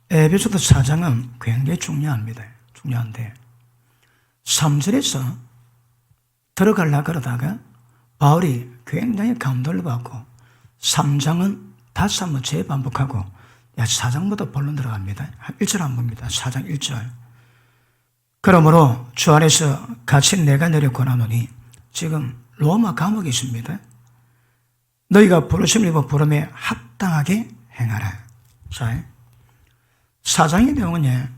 에베소서 4장은 굉장히 중요한데 3절에서 들어가려고 그러다가 바울이 굉장히 감동을 받고 3장은 다시 한번 재반복하고 4장부터 본론 들어갑니다. 1절 한번 봅니다. 4장 1절. 그러므로 주 안에서 같이 내가 내려 권하노니, 지금 로마 감옥에 있습니다. 너희가 부르심을 입어 부름에 합당하게 행하라. 자, 4장의 내용은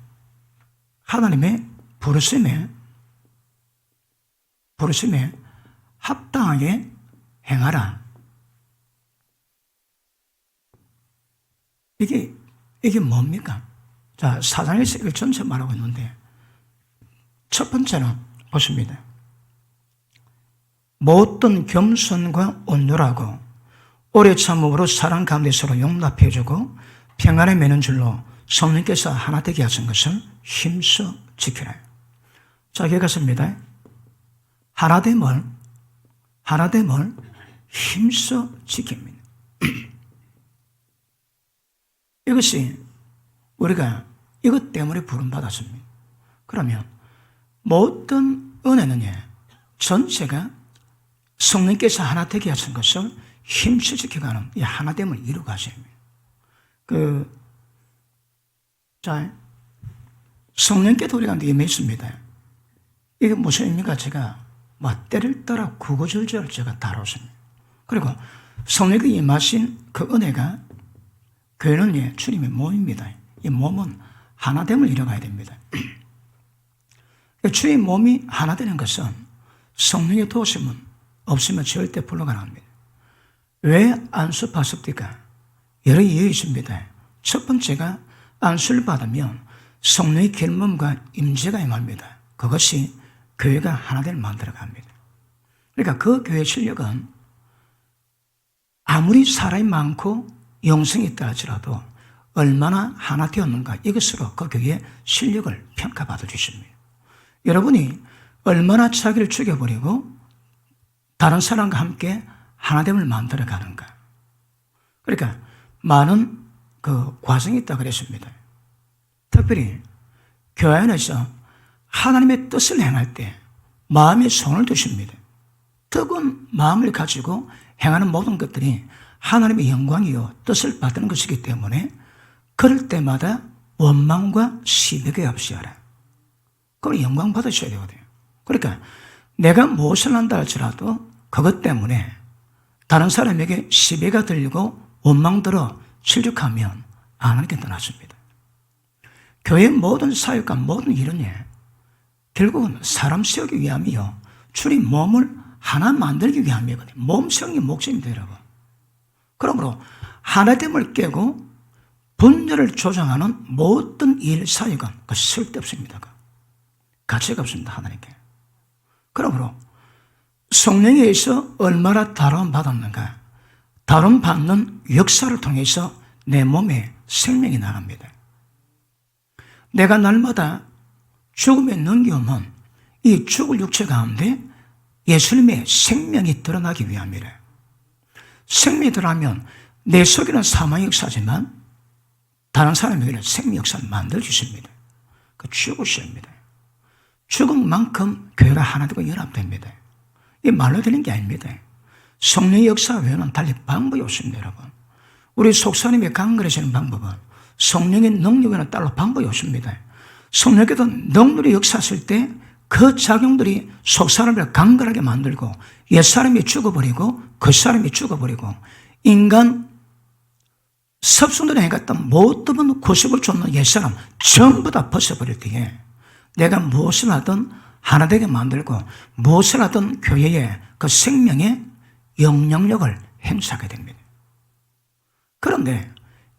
하나님의 부르심에 합당하게 행하라. 이게 뭡니까? 자, 4장에서 이걸 전체 말하고 있는데, 첫 번째는 보십니다. 모든 겸손과 온유라고 오래 참음으로 사랑 가운데 서로 용납해주고 평안에 매는 줄로 성령께서 하나 되게 하신 것을 힘써 지키라. 자, 여기 갔습니다. 하나됨을 힘써 지킵니다. 이것이 우리가 이것 때문에 부름받았습니다. 그러면 모든 은혜는 전체가 성령께서 하나 되게 하신 것을 힘써 지켜가는 이 하나됨을 이루고 하셔야 합니다. 성령께도 우리가 임했습니다. 이게 무슨 의미가 제가 때를 따라 구구절절 제가 다뤘습니다. 그리고 성령께 임하신 그 은혜가 교회는 주님의 몸입니다. 이 몸은 하나됨을 이뤄가야 됩니다. 주의 몸이 하나 되는 것은 성령의 도우심은 없으면 절대 불가능합니다. 왜 안수 받습니까? 여러 이유가 있습니다. 첫 번째가 안수를 받으면 성령의 길몸과 임재가 임합니다. 그것이 교회가 하나됨을 만들어갑니다. 그러니까 그 교회 실력은 아무리 사람이 많고 영성이 있다 할지라도 얼마나 하나 되었는가, 이것으로 그 교회의 실력을 평가받아 주십니다. 여러분이 얼마나 자기를 죽여버리고 다른 사람과 함께 하나됨을 만들어 가는가. 그러니까 많은 그 과정이 있다고 그랬습니다. 특별히 교회 안에서 하나님의 뜻을 행할 때 마음에 손을 두십니다. 뜨거운 마음을 가지고 행하는 모든 것들이 하나님의 영광이요 뜻을 받는 것이기 때문에 그럴 때마다 원망과 시비가 없이하라. 그걸 영광 받으셔야 되거든요. 그러니까 내가 무엇을 한다 할지라도 그것 때문에 다른 사람에게 시비가 들리고 원망 들어 실족하면 하나님께 떠났습니다. 교회의 모든 사역과 모든 일은 결국은 사람 세우기 위함이요 주님 몸을 하나 만들기 위함이거든요. 몸 세우는 게 목적입니다, 여러분. 그러므로 하나됨을 깨고 분열을 조장하는 모든 일 사역은 쓸데없습니다. 가치가 없습니다, 하나님께. 그러므로 성령에 의해서 얼마나 다름받았는가, 다름받는 역사를 통해서 내 몸에 생명이 나갑니다. 내가 날마다 죽음에 넘겨오면 이 죽을 육체 가운데 예수님의 생명이 드러나기 위함이래. 생명이 드러나면 내 속에는 사망의 역사지만 다른 사람에게는 생명 역사를 만들어주십니다. 그 죽으십니다. 죽은 만큼 교회가 하나 되고 연합됩니다. 이 말로 되는 게 아닙니다. 성령의 역사 외에는 달리 방법이 없습니다, 여러분. 우리 속사람이 강건해지는 방법은 성령의 능력 외에는 따로 방법이 없습니다. 성령께서 능률이 역사했을 때 그 작용들이 속사람을 강건하게 만들고 옛사람이 죽어버리고 그 사람이 죽어버리고 인간 섭순들이 해갔던 모든 구습을 쫓는 옛사람 전부 다 벗어버릴 때에 내가 무엇을 하든 하나 되게 만들고 무엇을 하든 교회의 그 생명의 영향력을 행사하게 됩니다. 그런데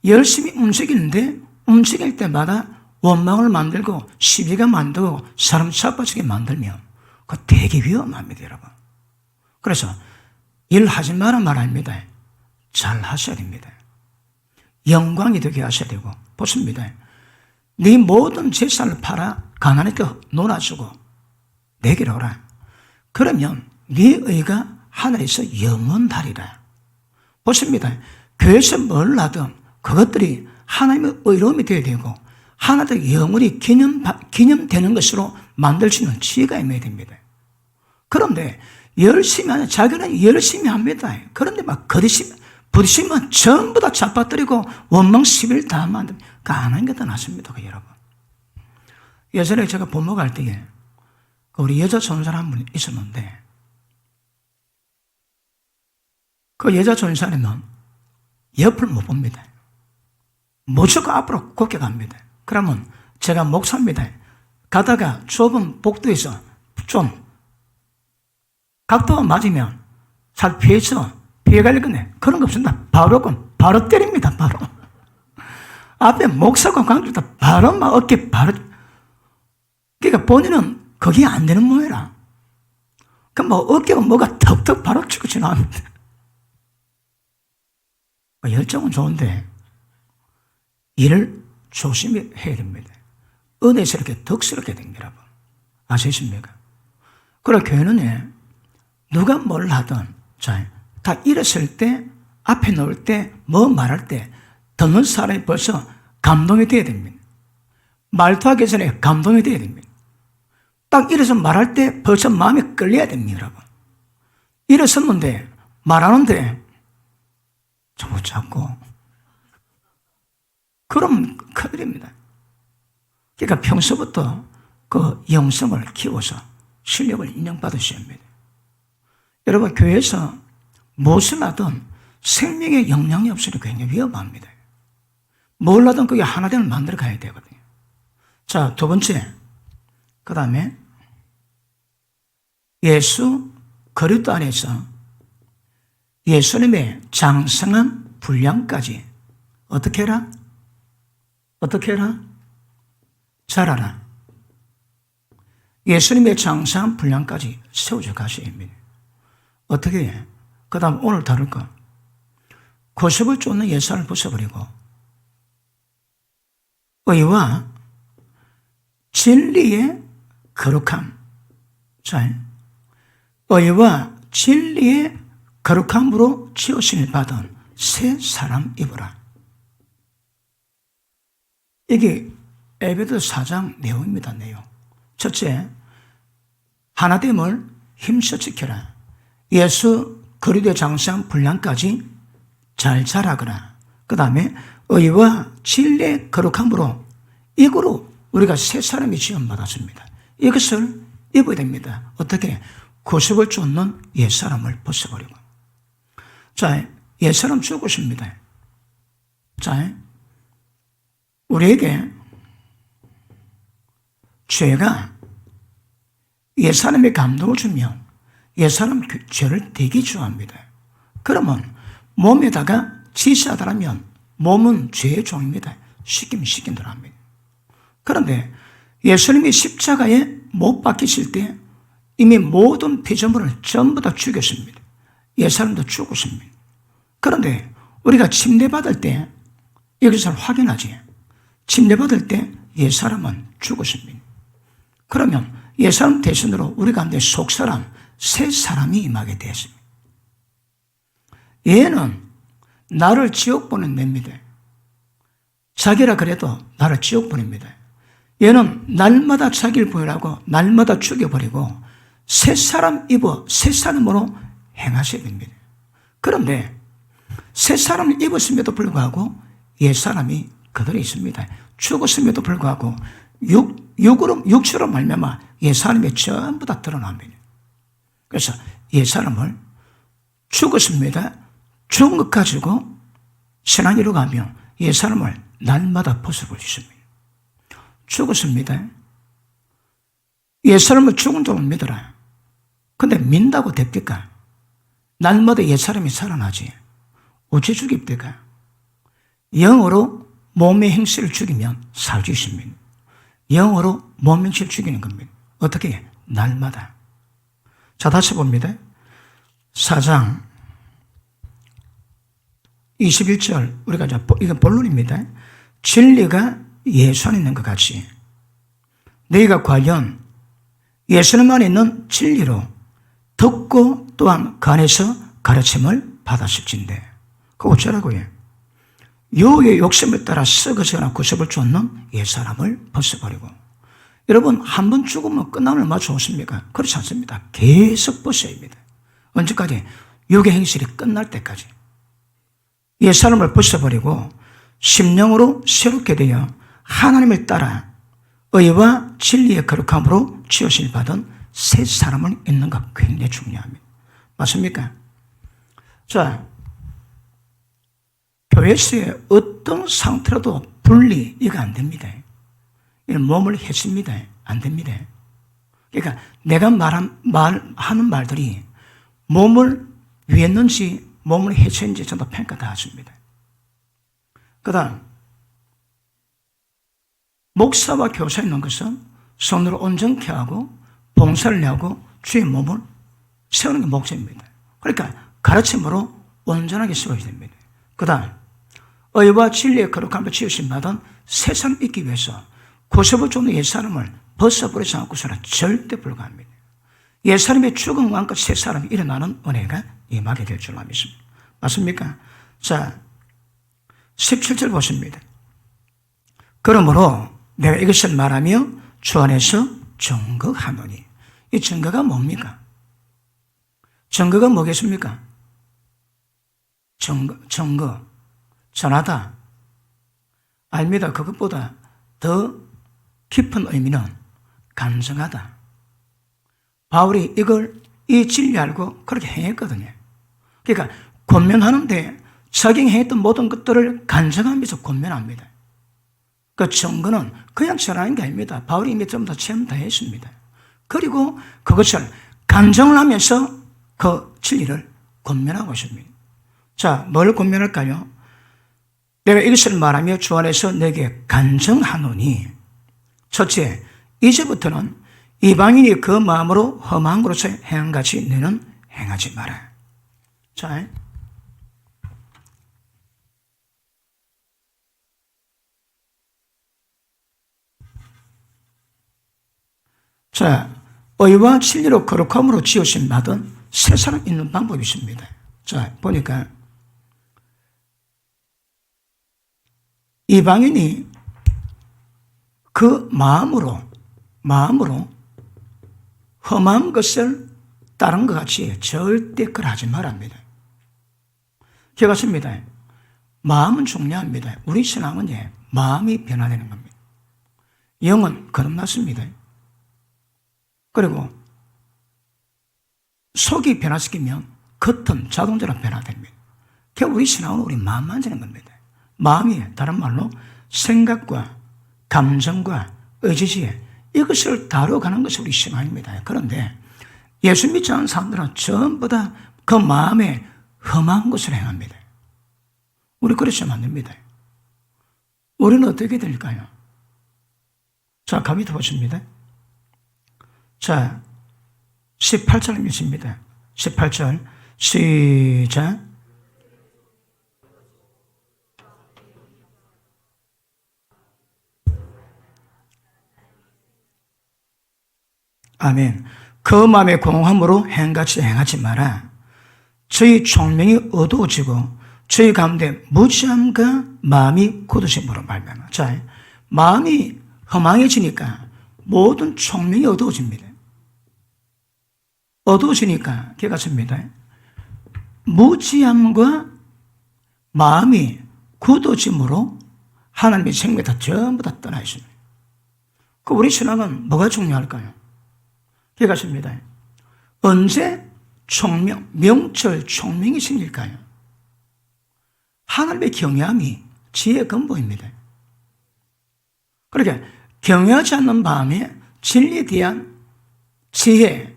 열심히 움직이는데 움직일 때마다 원망을 만들고 시비가 만들고 사람 자빠지게 만들면 그거 되게 위험합니다, 여러분. 그래서 일하지 마라 말 아닙니다. 잘 하셔야 됩니다. 영광이 되게 하셔야 되고, 보십니다. 네 모든 재산을 팔아 가난하게 놀아주고 내게로 오라. 그러면 네 의가 하늘에서 영원하리라. 보십니다. 교회에서 뭘 하든 그것들이 하나님의 의로움이 되어야 되고 하나님의 영원히 기념되는 것으로 만들 수 있는 지혜가 임해야 됩니다. 그런데 열심히 하는 자기는 열심히 합니다. 그런데 막 부딪히면 전부 다 잡아뜨리고 원망10일 다 만듭니다. 그 안 하는 게 더 낫습니다. 여러분. 예전에 제가 본목할 때에 우리 여자 전사 한 분이 있었는데 그 여자 전사님은 옆을 못 봅니다. 무조건 앞으로 곱게 갑니다. 그러면 제가 목사입니다. 가다가 좁은 복도에서 좀 각도가 맞으면 잘 피해가려거든요. 그런 거 없습니다. 바로 때립니다. 바로. 앞에 목사가 관계다 바로 막 어깨 바로. 그러니까 본인은 그게 안 되는 모양이라. 그럼 뭐 어깨가 뭐가 턱턱 바로 치고 지나갑니다. 열정은 좋은데 일을 조심히 해야 됩니다. 은혜스럽게 덕스럽게 됩니다. 여러분. 아시겠습니까? 그리고 교회는 누가 뭘 하든 다 일었을 때 앞에 놓을 때 뭐 말할 때 듣는 사람이 벌써 감동이 돼야 됩니다. 말투하기 전에 감동이 돼야 됩니다. 딱 일어서 말할 때 벌써 마음이 끌려야 됩니다. 여러분. 일어섰는데 말하는데 좀 잡고 그럼 큰일입니다. 그러니까 평소부터 그 영성을 키워서 실력을 인정받으셔야 합니다. 여러분 교회에서 무엇을 하든 생명에 영향이 없으니 굉장히 위험합니다. 뭘 하든 그게 하나됨을 만들어 가야 되거든요. 자, 두 번째. 그 다음에 예수 그리스도 안에서 예수님의 장성한 분량까지 어떻게 해라? 어떻게 해라? 자라라. 예수님의 장성한 분량까지 세워져 가셔야 합니다. 어떻게 해? 그 다음 오늘 다룰 거. 고습을 쫓는 예산을 부숴버리고 의와 진리의 거룩함. 자, 의와 진리의 거룩함으로 지으심을 받은 새 사람 입으라. 이게 에베소 4장 내용입니다. 내용. 첫째, 하나됨을 힘써 지켜라. 예수 그리스도의 장성한 분량까지 잘 자라거라. 그 다음에 의와 진리의 거룩함으로 이거로 우리가 새 사람이 지원받았습니다. 이것을 입어야 됩니다. 어떻게? 고습을 쫓는 옛사람을 벗어버리고. 자, 옛사람 죽으십니다. 자, 우리에게 죄가 옛사람의 감동을 주면 옛사람 죄를 되게 좋아합니다. 그러면 몸에다가 지시하더라면 몸은 죄의 종입니다. 시키면 시킨 대로 합니다. 그런데 예수님이 십자가에 못 박히실 때 이미 모든 피조물을 전부 다 죽였습니다. 옛사람도 죽었습니다. 그런데 우리가 침례받을 때 여기서 확인하지. 침례받을 때 옛사람은 죽었습니다. 그러면 옛사람 대신으로 우리 가운데 속사람, 새 사람이 임하게 되었습니다. 얘는 나를 지옥 보냅니다. 자기라 그래도 나를 지옥 보냅니다. 얘는 날마다 자기를 보이라고 날마다 죽여버리고 새 사람 입어 새 사람으로 행하셔야 됩니다. 그런데 새 사람을 입었음에도 불구하고 옛 사람이 그대로 있습니다. 죽었음에도 불구하고 육체로 말미암아 옛 사람이 전부 다 드러납니다. 그래서 옛 사람을 죽었습니다. 죽은 것 가지고 신앙으로 가면 옛 사람을 날마다 벗어볼 수 있습니다. 죽었습니다. 옛 사람을 죽은 줄 믿어라. 근데 믿는다고 됩니까? 날마다 옛 사람이 살아나지. 어째 죽입니까? 영으로 몸의 행실을 죽이면 살 수 있습니다. 영으로 몸 행실을 죽이는 겁니다. 어떻게 해? 날마다. 자, 다시 봅니다. 4장 21절 우리가 이건 본론입니다. 진리가 예수 안에 있는 것 같이 너희가 과연 예수님 안에 있는 진리로 듣고 또한 그 안에서 가르침을 받았을진데. 그거 어쩌라고 해? 유혹의 욕심에 따라 썩어져나 구습을 쫓는 옛사람을 벗어버리고, 여러분 한 번 죽으면 끝나면 얼마나 좋습니까? 그렇지 않습니다. 계속 벗어야 합니다. 언제까지? 유혹의 행실이 끝날 때까지. 옛사람을 벗어버리고 심령으로 새롭게 되어 하나님을 따라 의와 진리의 거룩함으로 지으실 받은 새 사람을 있는 것 굉장히 중요합니다. 맞습니까? 자, 교회에서의 어떤 상태라도 분리, 이거 안 됩니다. 이는 몸을 해칩니다. 안 됩니다. 그러니까 내가 하는 말들이 몸을 위했는지 몸을 해쳤는지 전부 평가 다 하십니다. 그 다음, 목사와 교사에 있는 것은 손으로 온전케 하고 봉사를 하고 주의 몸을 세우는 게 목적입니다. 그러니까 가르침으로 온전하게 세워야 됩니다. 그 다음, 의와 진리의 거룩함을 지으신 받은 새 사람 있기 위해서 구습을 쫓는 옛사람을 벗어버리지 않고서는 절대 불가합니다. 옛사람의 죽음과 함께 새 사람이 일어나는 은혜가 임하게 될 줄로 믿습니다. 맞습니까? 자, 17절 보십니다. 그러므로 내가 이것을 말하며 주 안에서 증거하노니. 이 증거가 뭡니까? 증거가 뭐겠습니까? 증거. 전하다. 알니다. 그것보다 더 깊은 의미는 간증하다. 바울이 이 진리 알고 그렇게 행했거든요. 그러니까 권면하는데 자기 행했던 모든 것들을 간증하면서 권면합니다. 그 증거는 그냥 전하는 게 아닙니다. 바울이 이미 좀 더 체험 다 했습니다. 그리고 그것을 간증을 하면서 그 진리를 권면하고 있습니다. 자, 뭘 권면할까요? 내가 이것을 말하며 주 안에서 내게 간증하노니. 첫째, 이제부터는 이방인이 그 마음으로 험한 것으로 행한같이 너는 행하지 마라. 자, 의와 진리로 거룩함으로 지으신 받은 새 사람 있는 방법이 있습니다. 자, 보니까 이방인이 그 마음으로 험한 것을 다른 것 같이 절대 그걸 하지 말랍니다. 기억하십니다. 마음은 중요합니다. 우리 신앙은 마음이 변화되는 겁니다. 영은 거듭났습니다. 그리고 속이 변화시키면 겉은 자동적으로 변화됩니다. 우리 신앙은 우리 마음 만지는 겁니다. 마음이 다른 말로 생각과 감정과 의지지혜, 이것을 다뤄가는 것이 우리 신앙입니다. 그런데 예수 믿지 않는 사람들은 전부 다 그 마음에 험한 것을 행합니다. 우리 그러시면 안 됩니다. 우리는 어떻게 될까요? 자, 가만히 보십니다. 자, 18절 읽습니다. 18절 시작. 아멘. 그 마음의 공허함으로 행같이 행하지 마라. 저희 총명이 어두워지고 저희 가운데 무지함과 마음이 굳어짐으로 말미암아. 자, 마음이 허망해지니까 모든 총명이 어두워집니다. 어두워지니까 기억하십니다. 무지함과 마음이 굳어짐으로 하나님의 생명이 다 전부 다 떠나 있습니다. 그 우리 신앙은 뭐가 중요할까요? 기억하십니다. 언제 명철 총명이 생길까요? 하나님의 경외함이 지혜의 근본입니다. 그러니까 경외하지 않는 마음에 진리에 대한 지혜,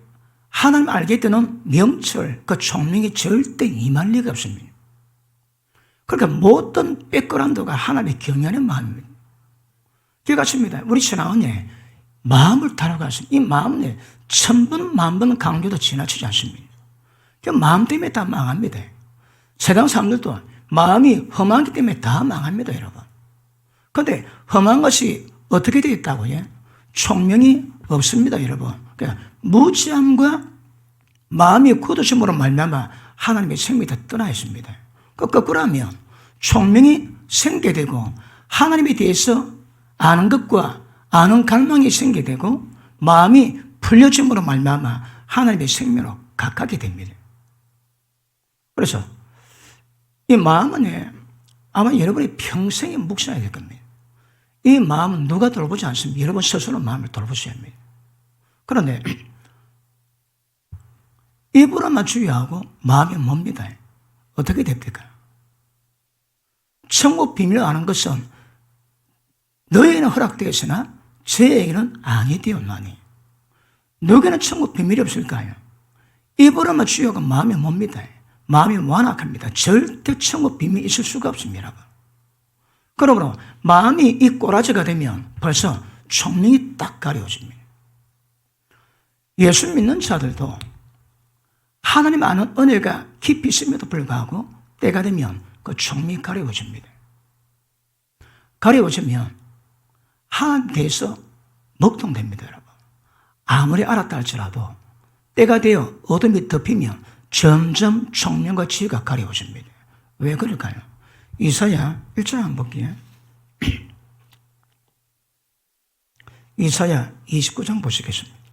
하나님 알게 되는 명철, 그 총명이 절대 임할 리가 없습니다. 그러니까 모든 백그라운드가 하나님의 경외하는 마음입니다. 기억하십니다. 우리 신앙은 마음을 다뤄가서 이 마음은 1000번, 10,000번 강조도 지나치지 않습니다. 마음 때문에 다 망합니다. 세상 사람들도 마음이 험하기 때문에 다 망합니다, 여러분. 그런데 험한 것이 어떻게 되어 있다고요? 총명이 없습니다, 여러분. 그러니까 무지함과 마음이 굳어짐으로 말미암아 하나님의 생명이 다 떠나 있습니다. 거꾸로 하면 총명이 생기게 되고 하나님에 대해서 아는 것과 아는 갈망이 생기게 되고 마음이 풀려짐으로 말미암아 하나님의 생명으로 가깝게 됩니다. 그래서 이 마음은 아마 여러분이 평생에 묵상해야 될 겁니다. 이 마음은 누가 돌보지 않습니다. 여러분 스스로 마음을 돌보셔야 합니다. 그런데 입으로만 주의하고 마음이 뭡니다. 어떻게 됩니까? 천국 비밀을 아는 것은 너에게는 허락되었으나 저에게는 아니되었나니. 너에게는 천국 비밀이 없을까요? 입으로만 주의하고 마음이 뭡니다. 마음이 완악합니다. 절대 천국 비밀이 있을 수가 없습니다. 그러므로 마음이 이 꼬라지가 되면 벌써 총명이 딱 가려워집니다. 예수 믿는 자들도 하나님 아는 은혜가 깊이 있음에도 불구하고 때가 되면 그 총명이 가려워집니다. 가려워지면 하나님에 대해서 먹통됩니다, 여러분. 아무리 알았다 할지라도 때가 되어 어둠이 덮이면 점점 총명과 지혜가 가려워집니다. 왜 그럴까요? 이사야 1장 한번 볼게요. 이사야 29장 보시겠습니다.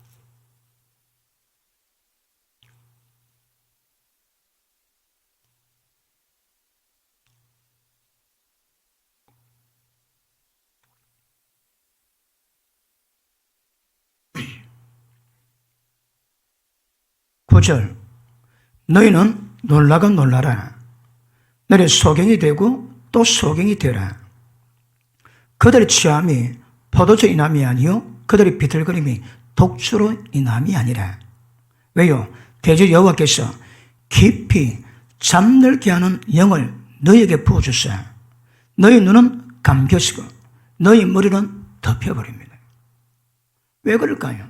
구절 너희는 놀라고 놀라라. 너희 소경이 되고 또 소경이 되라. 그들의 취함이 포도주 인함이 아니요 그들의 비틀거림이 독주로 인함이 아니라. 왜요? 대저 여호와께서 깊이 잠들게 하는 영을 너희에게 부어주사 너희 눈은 감겨지고 너희 머리는 덮여버립니다. 왜 그럴까요?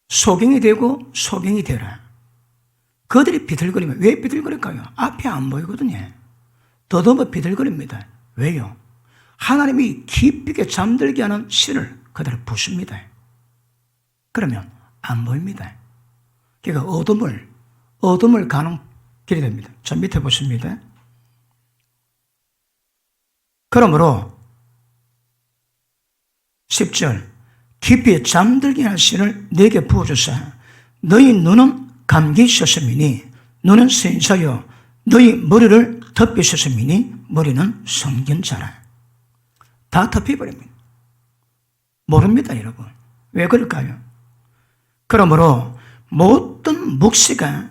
소경이 되고 소경이 되라. 그들이 비틀거리면 왜 비틀거릴까요? 앞이 안 보이거든요. 더더욱 비틀거립니다. 왜요? 하나님이 깊이 있게 잠들게 하는 실을 그대로 부숩니다. 그러면 안 보입니다. 그러니까 어둠을 가는 길이 됩니다. 저 밑에 보십니다. 그러므로 10절 깊이 잠들게 할 신을 내게 부어주사 너희 눈은 감기셨음이니 너는 sen사여 너희 머리를 덮이셨음이니 머리는 성견자라. 다 덮여버립니다. 모릅니다, 여러분. 왜 그럴까요? 그러므로 모든 묵시가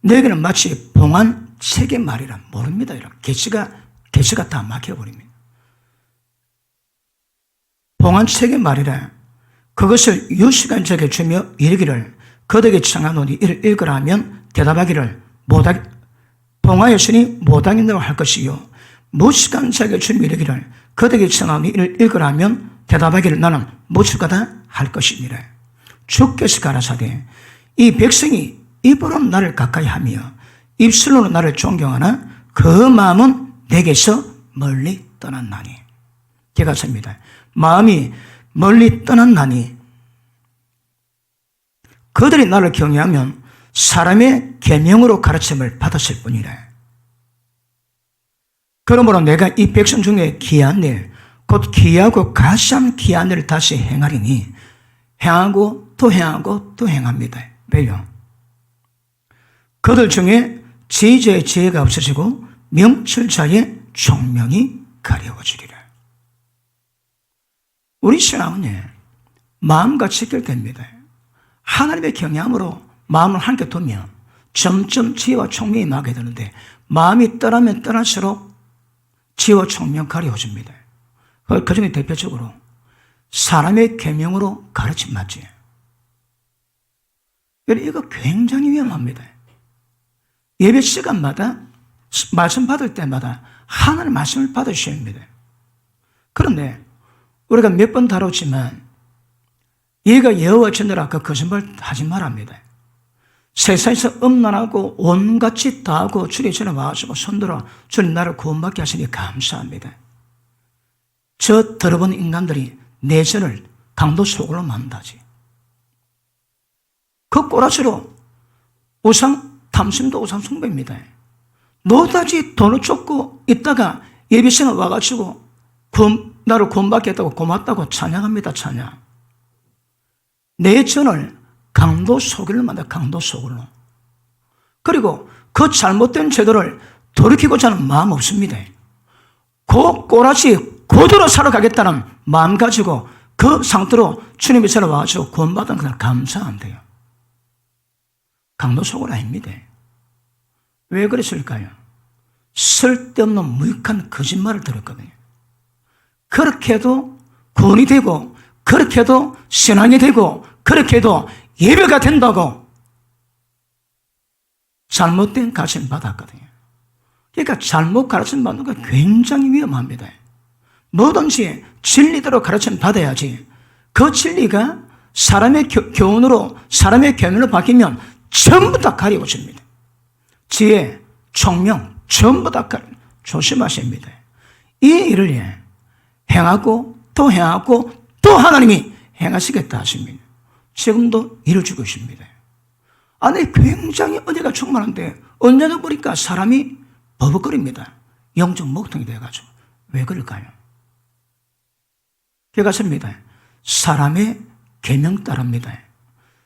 너에게는 마치 봉한 책의 말이라. 모릅니다, 여러분. 계시가 다 막혀버립니다. 봉한 책의 말이라. 그것을 유식한 자에게 주며 이르기를 그들에게 청하노니 이를 읽으라 하면 대답하기를 봉하였으니 못하겠다고 할 것이요 무식한 자에게 주며 이르기를 그들에게 청하노니 이를 읽으라 하면 대답하기를 나는 무식하다 할 것이니라. 주께서 가라사대 이 백성이 입으로 나를 가까이 하며 입술로 나를 존경하나 그 마음은 내게서 멀리 떠났나니. 개가서입니다. 마음이 멀리 떠났나니 그들이 나를 경외하면 사람의 계명으로 가르침을 받았을 뿐이라. 그러므로 내가 이 백성 중에 기이한 일, 곧 기이하고 가시한 기이한 일을 다시 행하리니 행하고 또 행하고 또 행합니다. 왜요? 그들 중에 지혜자의 지혜가 없어지고 명철자의 총명이 가려워지리라. 우리 신앙은 마음과 직결됩니다. 하나님의 경외함으로 마음을 함께 두면 점점 지혜와 총명이 나게 되는데 마음이 떠나면 떠날수록 지혜와 총명 가려워집니다. 그 중에 대표적으로 사람의 계명으로 가르침 맞지. 이거 굉장히 위험합니다. 예배 시간마다 말씀 받을 때마다 하나님의 말씀을 받으셔야 합니다. 그런데 우리가 몇 번 다뤘지만 얘가 여호와 전도라 그 거짓말 하지 말합니다. 세상에서 음란하고 온갖 짓 다 하고 주님 전에 와가지고 손들어 주님 나를 구원받게 하시니 감사합니다. 저 더러운 인간들이 내전을 강도 속으로 만다지. 그 꼬라지로 탐심도 우상 숭배입니다. 노다지 돈을 쫓고 있다가 예비신은 와가지고 나를 구원받게 했다고 고맙다고 찬양합니다. 찬양. 내 전을 강도 속일로 만다. 강도 속일로. 그리고 그 잘못된 제도를 돌이키고자 하는 마음 없습니다. 그 꼬라지 그대로 살아가겠다는 마음 가지고 그 상태로 주님의 전에 와가지고 구원받은 그날 감사한대요. 강도 속을 아닙니다. 왜 그랬을까요? 쓸데없는 무익한 거짓말을 들었거든요. 그렇게 해도 구원이 되고, 그렇게 해도 신앙이 되고, 그렇게 해도 예배가 된다고 잘못된 가르침 받았거든요. 그러니까 잘못 가르침 받는 건 굉장히 위험합니다. 뭐든지 진리대로 가르침 받아야지. 그 진리가 사람의 교훈으로, 사람의 교훈으로 바뀌면 전부 다 가리워집니다. 지혜, 총명, 전부 다 조심하십니다. 이 일을 행하고 또 행하고 또 하나님이 행하시겠다 하십니다. 지금도 이루어지고 있습니다. 안에 굉장히 은혜가 충만한데 언제나 보니까 사람이 버벅거립니다. 영적 목통이 돼가지고. 왜 그럴까요? 그것입니다. 사람의 계명 따릅니다.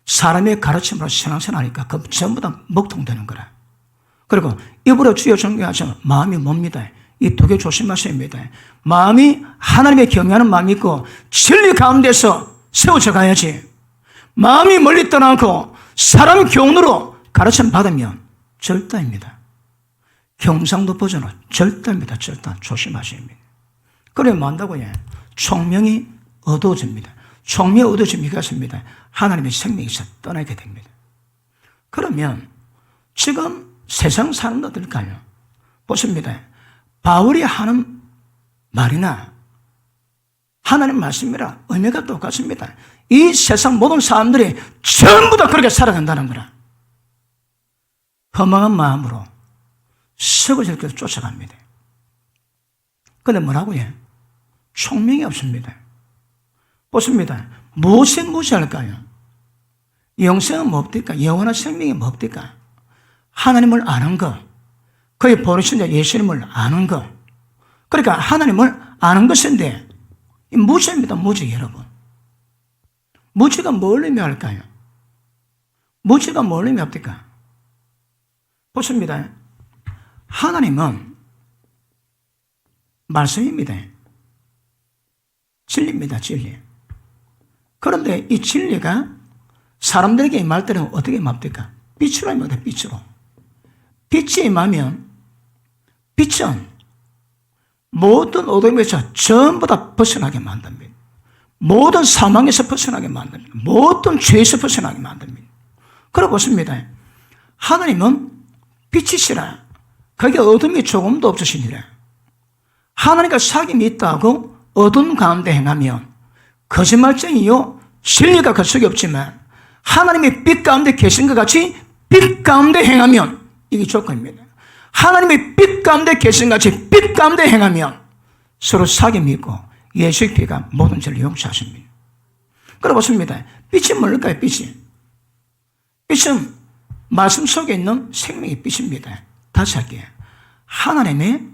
사람의 가르침으로 신앙생활하니까 그 전부 다 먹통되는 거라. 그리고 입으로 주여 존경하지만 마음이 뭡니다. 이 두 개 조심하셔야 합니다. 마음이 하나님의 경외하는 마음이 있고 진리 가운데서 세워져 가야지. 마음이 멀리 떠나고 사람 교훈으로 가르침 받으면 절단입니다. 경상도 버전은 절단입니다. 절단. 조심하셔야 합니다. 그래 뭐 한다고요? 총명이 어두워집니다. 총명이 어두워지면 이것입니다. 하나님의 생명이 떠나게 됩니다. 그러면 지금 세상 사람도 어떨까요? 보십니다. 바울이 하는 말이나 하나님 말씀이라 의미가 똑같습니다. 이 세상 모든 사람들이 전부 다 그렇게 살아간다는 거라. 허망한 마음으로 썩어질 것을 쫓아갑니다. 그런데 뭐라고요? 총명이 없습니다. 보십니다. 무엇이 무시할까요? 영생은 뭡니까? 영원한 생명이 뭡니까? 하나님을 아는 것, 그의 보내신 자 예수님을 아는 것. 그러니까 하나님을 아는 것인데 무지입니다. 무지 여러분. 무지가 뭘 의미할까요? 무지가 뭘 의미합니까? 보십니다. 하나님은 말씀입니다. 진리입니다. 진리. 그런데 이 진리가 사람들에게 임할 때는 어떻게 임합니까? 빛으로 임합니다. 빛으로. 빛이 임하면 빛은 모든 어둠에서 전부 다 벗어나게 만듭니다. 모든 사망에서 벗어나게 만듭니다. 모든 죄에서 벗어나게 만듭니다. 그러고 보십니다. 하나님은 빛이시라. 거기에 어둠이 조금도 없으시니라. 하나님과 사귐이 있다고 어둠 가운데 행하면 거짓말쟁이요 진리가 그 속에 없지만 하나님의 빛 가운데 계신 것 같이 빛 가운데 행하면 이게 조건입니다. 하나님의 빛 가운데 계신 것 같이 빛 가운데 행하면 서로 사귐이 있고 예수의 피가 모든 죄를 용서하십니다. 그러고 보십니다. 빛이 뭘까요? 빛이. 빛은 말씀 속에 있는 생명의 빛입니다. 다시 할게요. 하나님의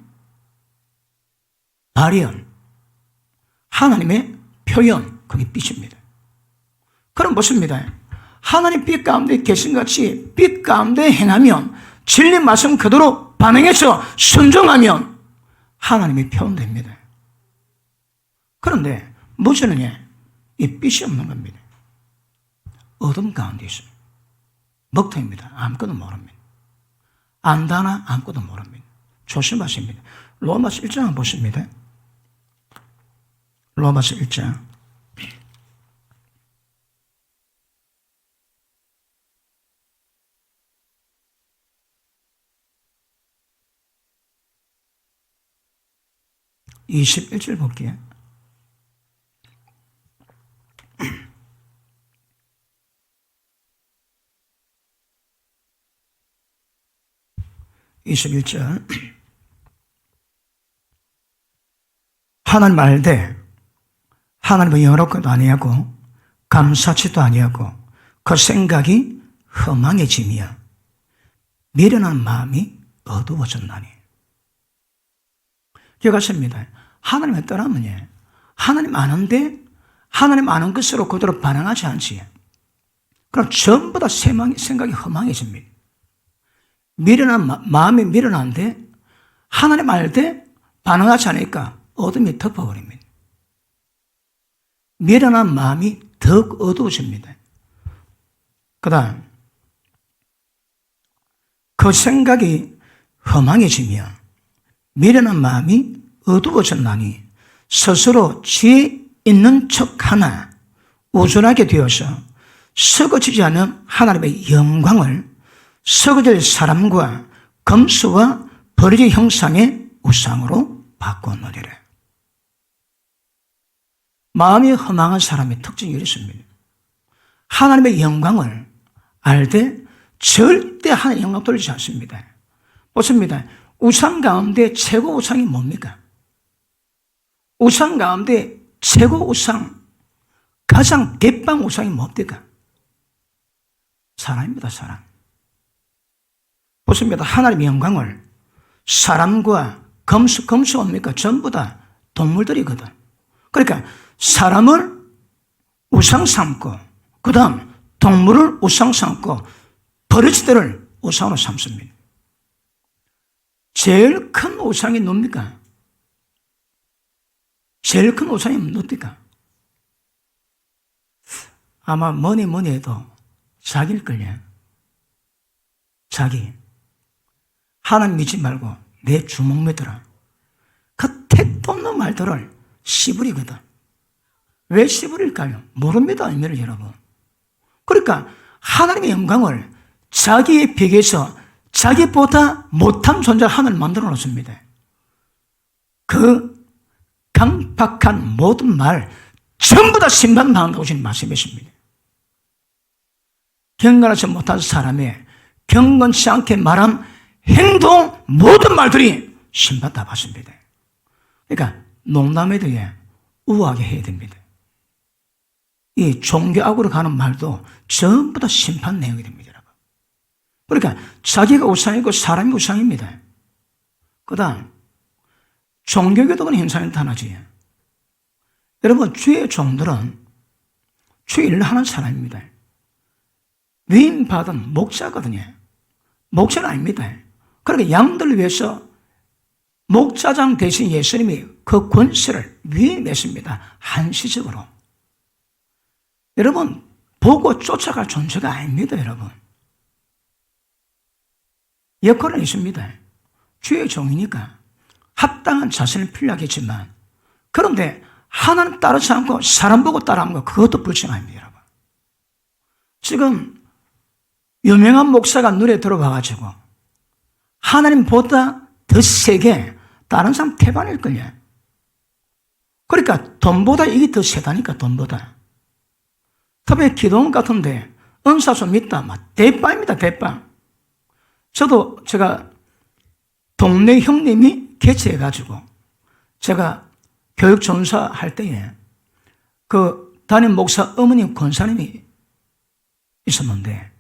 발현, 하나님의 표현, 그게 빛입니다. 그럼 보십니다. 하나님 빛 가운데 계신 같이 빛 가운데 행하면 진리 말씀 그대로 반응해서 순종하면 하나님이 표현됩니다. 그런데 무엇이느냐? 이 빛이 없는 겁니다. 어둠 가운데 있어요. 먹통입니다. 아무것도 모릅니다. 안다나 아무것도 모릅니다. 조심하십니다. 로마서 1장 한번 보십니다. 로마서 1장 21절 볼게요. 하나님 알되 하나님을 영화롭게도 아니하고 감사치도 아니하고 그 생각이 허망해지며 미련한 마음이 어두워졌나니. 기억하십니다. 하나님을 떠나면 하나님 아는데 하나님 아는 것으로 그대로 반응하지 않지. 그럼 전부 다 생각이 허망해집니다. 마음이 미련한데 하나님 알 때 반응하지 않으니까 어둠이 덮어버립니다. 미련한 마음이 더욱 어두워집니다. 그 다음, 그 생각이 허망해지며 미련한 마음이 어두워졌나니 스스로 지혜 있는 척하나 우둔하게 되어서 썩어지지 않은 하나님의 영광을 썩어질 사람과 검수와 버려진 형상의 우상으로 바꾸느니라. 마음이 허망한 사람의 특징이 이렇습니다. 하나님의 영광을 알 때 절대 하나님의 영광 돌리지 않습니다. 보십니다. 우상 가운데 최고 우상이 뭡니까? 우상 가운데 최고 우상, 가장 대빵 우상이 뭡니까? 사람입니다, 사람. 보십니다. 하나님의 영광을 사람과 검수 뭡니까? 전부 다 동물들이거든. 그러니까 사람을 우상 삼고, 그 다음 동물을 우상 삼고, 버러지들을 우상으로 삼습니다. 제일 큰 우상이 뭡니까? 제일 큰 우상이 뭡니까? 아마 뭐니 해도 자기일걸요. 자기. 하나님 믿지 말고 내 주먹 믿어라. 그 택도 없는 말들을 씨부리거든. 왜 씨부릴까요? 모릅니다, 의미를 여러분. 그러니까 하나님의 영광을 자기에 비교해서 자기보다 못한 존재를 하나님 만들어 놓습니다. 그 강박한 모든 말 전부 다 심판당한다고 주님 말씀하십니다. 경건하지 못한 사람의 경건치 않게 말한 행동 모든 말들이 심판 다 받습니다. 그러니까 농담에 대해 우아하게 해야 됩니다. 이 종교악으로 가는 말도 전부 다 심판 내용이 됩니다. 여러분. 그러니까 자기가 우상이고 사람이 우상입니다. 그 다음 종교교도는 현상이 나타나지. 여러분, 주의 종들은 주의 일을 하는 사람입니다. 위임받은 목자거든요. 목자는 아닙니다. 그러니까 양들을 위해서 목자장 대신 예수님이 그 권세를 위임했습니다. 한시적으로. 여러분, 보고 쫓아갈 존재가 아닙니다, 여러분. 역할은 있습니다. 주의 종이니까 합당한 자세는 필요하겠지만, 그런데 하나님 따르지 않고 사람 보고 따라하는 거, 그것도 불쌍합니다, 여러분. 지금 유명한 목사가 눈에 들어와가지고 하나님보다 더 세게 다른 사람 태반일걸요. 그러니까 돈보다 이게 더 세다니까, 돈보다. 특히 기도원 같은데 은사 좀 있다, 막 대빵입니다, 대빵. 저도 제가 동네 형님이 개최해가지고 제가 교육 전사 할 때에 그 담임 목사 어머님 권사님이 있었는데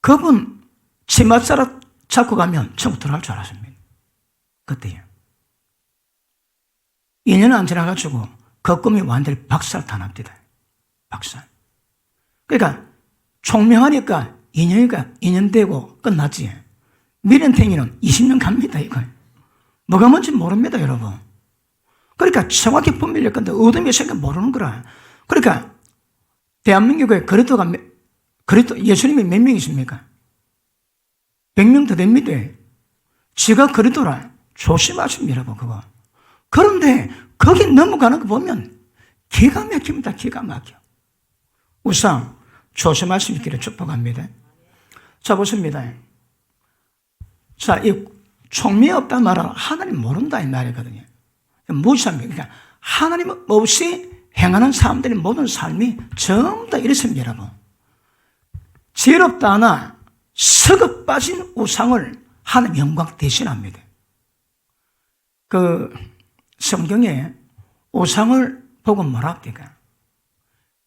그분 치맛자락 잡고 가면 전부 들어갈 줄 알았습니다. 그때요. 2년 안 지나가지고 그 꿈이 완전히 박살 다 납니다. 박살. 그러니까 총명하니까 2년 되고 끝났지. 미련탱이는 20년 갑니다, 이거. 뭐가 뭔지 모릅니다, 여러분. 그러니까 정확히 분별할 건데 어둠이 있으니까 모르는 거라. 그러니까 대한민국에 그리스도가 예수님이 몇 명이십니까? 100명 더 됩니다. 지가 그리스도라. 조심하십니다, 여러분, 그거. 그런데 거기 넘어가는 거 보면 기가 막힙니다, 기가 막혀. 우선 조심할 수 있기를 축복합니다. 자, 보십니다. 자, 이 총명이 없단 말은 하나님 모른다 이 말이거든요. 무시합니다. 그러니까 하나님 없이 행하는 사람들의 모든 삶이 전부 다 이렇습니다, 여러분. 지혜롭다 하나 썩어 빠진 우상을 하나님 영광 대신합니다. 그 성경에 우상을 보고 뭐라 합니까?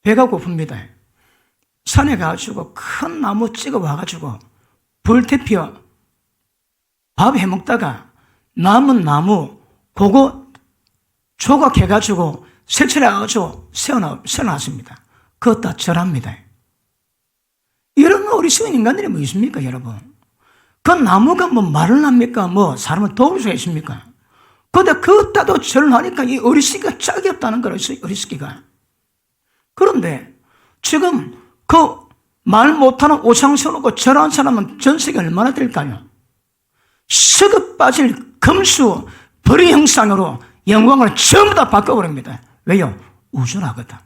배가 고픕니다. 산에 가가지고 큰 나무 찍어 와가지고 불 태펴 밥 해먹다가 남은 나무 그거 조각해가지고 세척해가지고 세워놨습니다. 그것 다 절합니다. 이런 어리석은 인간들이 뭐 있습니까, 여러분? 그 나무가 뭐 말을 합니까? 뭐 사람을 도울 수가 있습니까? 그런데 그것 다도 절을 하니까 이 어리석기가 짝이 없다는 거예요, 어리석기가. 그런데 지금 그 말 못하는 오상 세워놓고 절한 사람은 전세가 얼마나 될까요? 썩어 빠질 금수, 벌의 형상으로 영광을 전부 다 바꿔버립니다. 왜요? 우준하거든.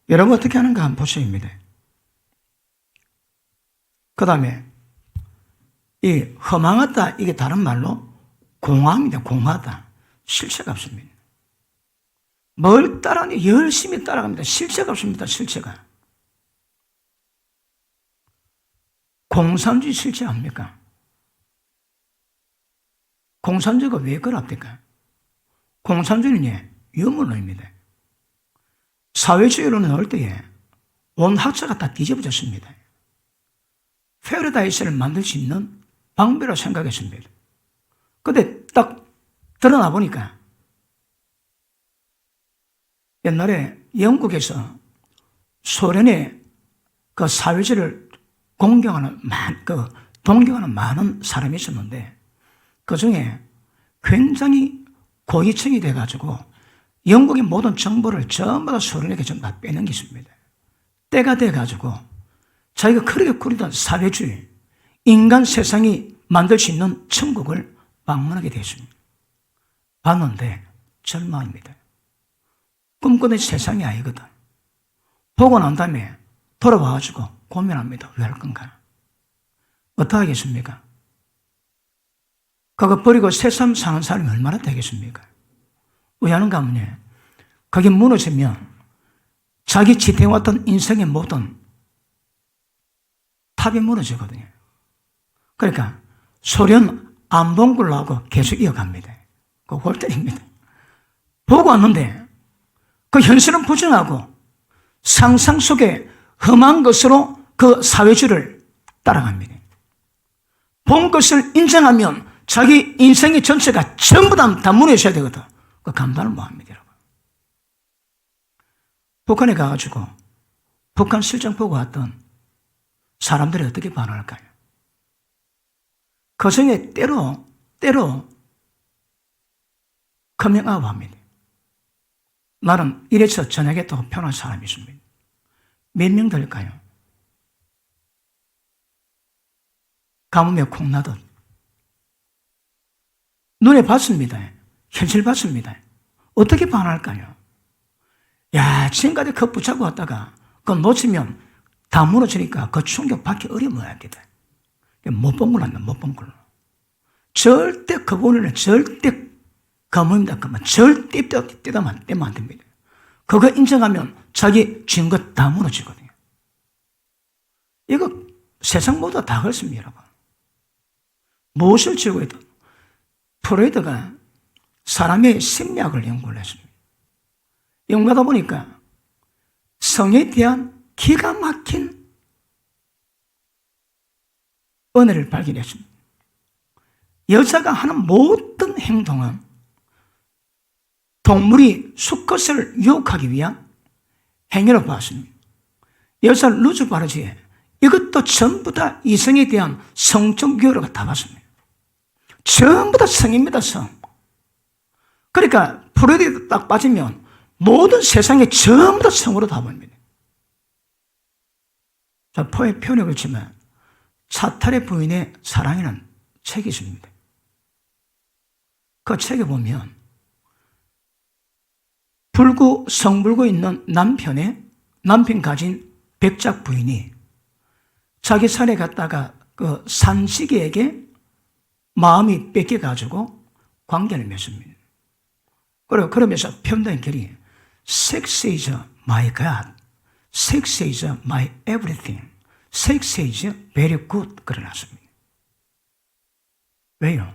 여러분 어떻게 하는가 한번 보셔입니다. 그 다음에 이 허망하다, 이게 다른 말로 공허합니다. 공허하다. 실체가 없습니다. 뭘 따라하니? 열심히 따라갑니다. 실체가 없습니다. 실체가. 공산주의 실체 압니까? 공산주의가 왜 그럽니까? 공산주의는 유물론입니다. 사회주의로 나올 때에 온 학자가 다 뒤집어졌습니다. 패러다이스를 만들 수 있는 방법이라고 생각했습니다. 근데 딱 드러나 보니까 옛날에 영국에서 소련의 그 사회주의를 동경하는 많은 사람이 있었는데 그 중에 굉장히 고위층이 돼가지고 영국의 모든 정보를 전부 다 소련에게 좀 다 빼넘겼습니다. 때가 돼가지고 자기가 그렇게 꾸리던 사회주의, 인간 세상이 만들 수 있는 천국을 방문하게 됐습니다. 봤는데 절망입니다. 꿈꾸는 세상이 아니거든. 보고 난 다음에 돌아와가지고 고민합니다. 왜 할 건가? 어떻게 하겠습니까? 그거 버리고 새삼 사는 사람이 얼마나 되겠습니까? 왜 하는가 하면 그게 무너지면 자기 지탱해왔던 인생의 모든 탑이 무너지거든요. 그러니까 소련 안 본 걸로 하고 계속 이어갑니다. 그거 골 때립니다. 보고 왔는데 그 현실은 부정하고 상상 속에 험한 것으로 그 사회주의를 따라갑니다. 본 것을 인정하면 자기 인생의 전체가 전부 다 무너져야 되거든. 그 감당을 못합니다, 여러분. 북한에 가가지고 북한 실정 보고 왔던 사람들이 어떻게 반응할까요? 그 중에 때로 커밍아웃 합니다. 나는 이래서 전역했다고 표현한 사람이 있습니다. 몇 명 될까요? 가뭄에 콩나듯. 눈에 봤습니다. 현실 봤습니다. 어떻게 반할까요? 야, 지금까지 그거 붙잡고 왔다가 그거 놓치면 다 무너지니까 그 충격 받기 어려워야 돼. 못 본 걸로 한다, 못 본 걸로. 절대 그분은 절대 가뭄입니다. 그러면 절대 떼면 안 됩니다. 그거 인정하면 자기 지은 것 다 무너지거든요. 이거 세상 모두 다 그렇습니다, 여러분. 무엇을 지고 해도 프로이드가 사람의 심리학을 연구를 했습니다. 연구하다 보니까 성에 대한 기가 막힌 은혜를 발견했습니다. 여자가 하는 모든 행동은 동물이 수컷을 유혹하기 위한 행위로 봤습니다. 여자 루즈 바르지에 이것도 전부 다 이성에 대한 성적 유혹을 다 봤습니다. 전부 다 성입니다, 성. 그러니까 프로이드에 딱 빠지면 모든 세상에 전부 다 성으로 다 보입니다. 자, 표현해 그렇지만 차탈의 부인의 사랑이라는 책이 있습니다. 그 책에 보면 성불고 있는 남편 가진 백작 부인이 자기 산에 갔다가 그 산지기에게 마음이 뺏겨가지고 관계를 맺습니다. 그리고 그러면서 표현된 글이 Sex is my God, Sex is my everything, Sex is very good 그러놨습니다. 왜요?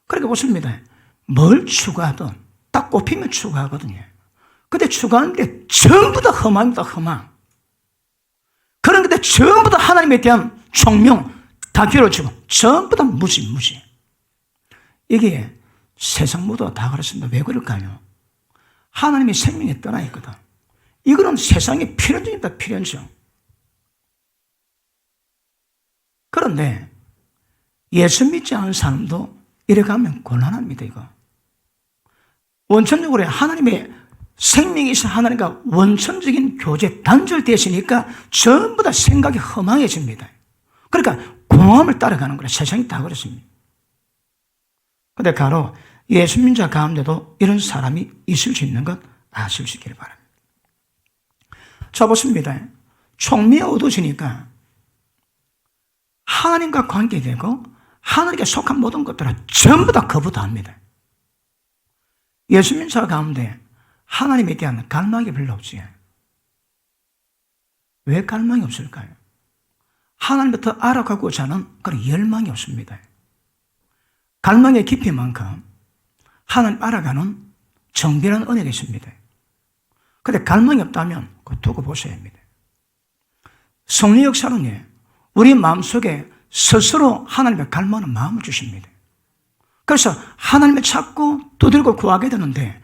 그러니까 보십니다. 뭘 추구하든 딱 꼽히면 추구하거든요. 근데 추구하는데 전부 다 험합니다, 험함. 그런데 전부 다 하나님에 대한 총명 다 길어지고 전부 다 무시. 이게 세상 모두가 다 그렇습니다. 왜 그럴까요? 하나님의 생명이 떠나 있거든. 이거는 세상의 필연적이다, 필연적. 그런데 예수 믿지 않은 사람도 이래 가면 곤란합니다, 이거. 원천적으로 하나님의 생명이 있어 하나님과 원천적인 교제 단절되시니까 전부 다 생각이 허망해집니다. 그러니까 공허함을 따라가는 거라. 세상이 다 그렇습니다. 그런데 가로 예수 믿는 자 가운데도 이런 사람이 있을 수 있는 것 아실 수 있기를 바랍니다. 자, 보십니다. 총미에 어두워지니까 하나님과 관계되고 하나님께 속한 모든 것들을 전부 다 거부합니다. 예수 믿는 자 가운데 하나님에 대한 갈망이 별로 없지. 왜 갈망이 없을까요? 하나님부터 알아가고자 하는 그런 열망이 없습니다. 갈망의 깊이만큼 하나님 알아가는 정결한 은혜가 있습니다. 그런데 갈망이 없다면 그거 두고 보셔야 합니다. 성령 역사는 우리 마음속에 스스로 하나님의 갈망하는 마음을 주십니다. 그래서 하나님을 찾고 두들고 구하게 되는데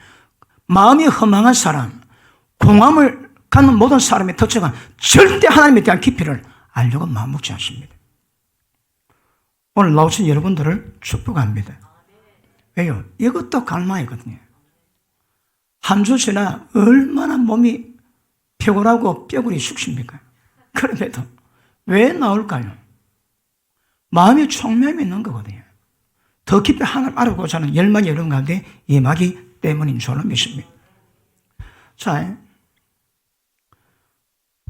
마음이 허망한 사람, 공허함을 갖는 모든 사람의 특징은 절대 하나님에 대한 깊이를 알려고 마음먹지 않습니다. 오늘 나오신 여러분들을 축복합니다. 왜요? 이것도 갈망이거든요. 한 주 지나 얼마나 몸이 피곤하고 뼈골이 숙십니까? 그럼에도 왜 나올까요? 마음의 총명이 있는 거거든요. 더 깊이 하나님 알아보고자 하는 열망이 여러분 가운데 임하기 때문인 줄로 믿습니다. 자,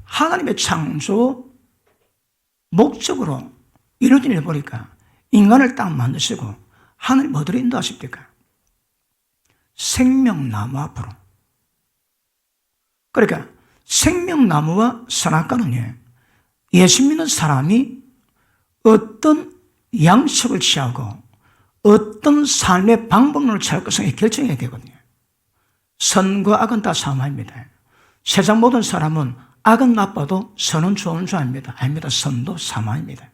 하나님의 창조 목적으로 이루어진 일을 보니까 인간을 딱 만드시고 하나님 어디로 인도하십니까? 생명나무 앞으로. 그러니까 생명나무와 선악과는 예수 믿는 사람이 어떤 양식을 취하고 어떤 삶의 방법론을 취할 것을 결정해야 되거든요. 선과 악은 다 사마입니다. 세상 모든 사람은 악은 나빠도 선은 좋은 줄 압니다. 아닙니다. 선도 사마입니다.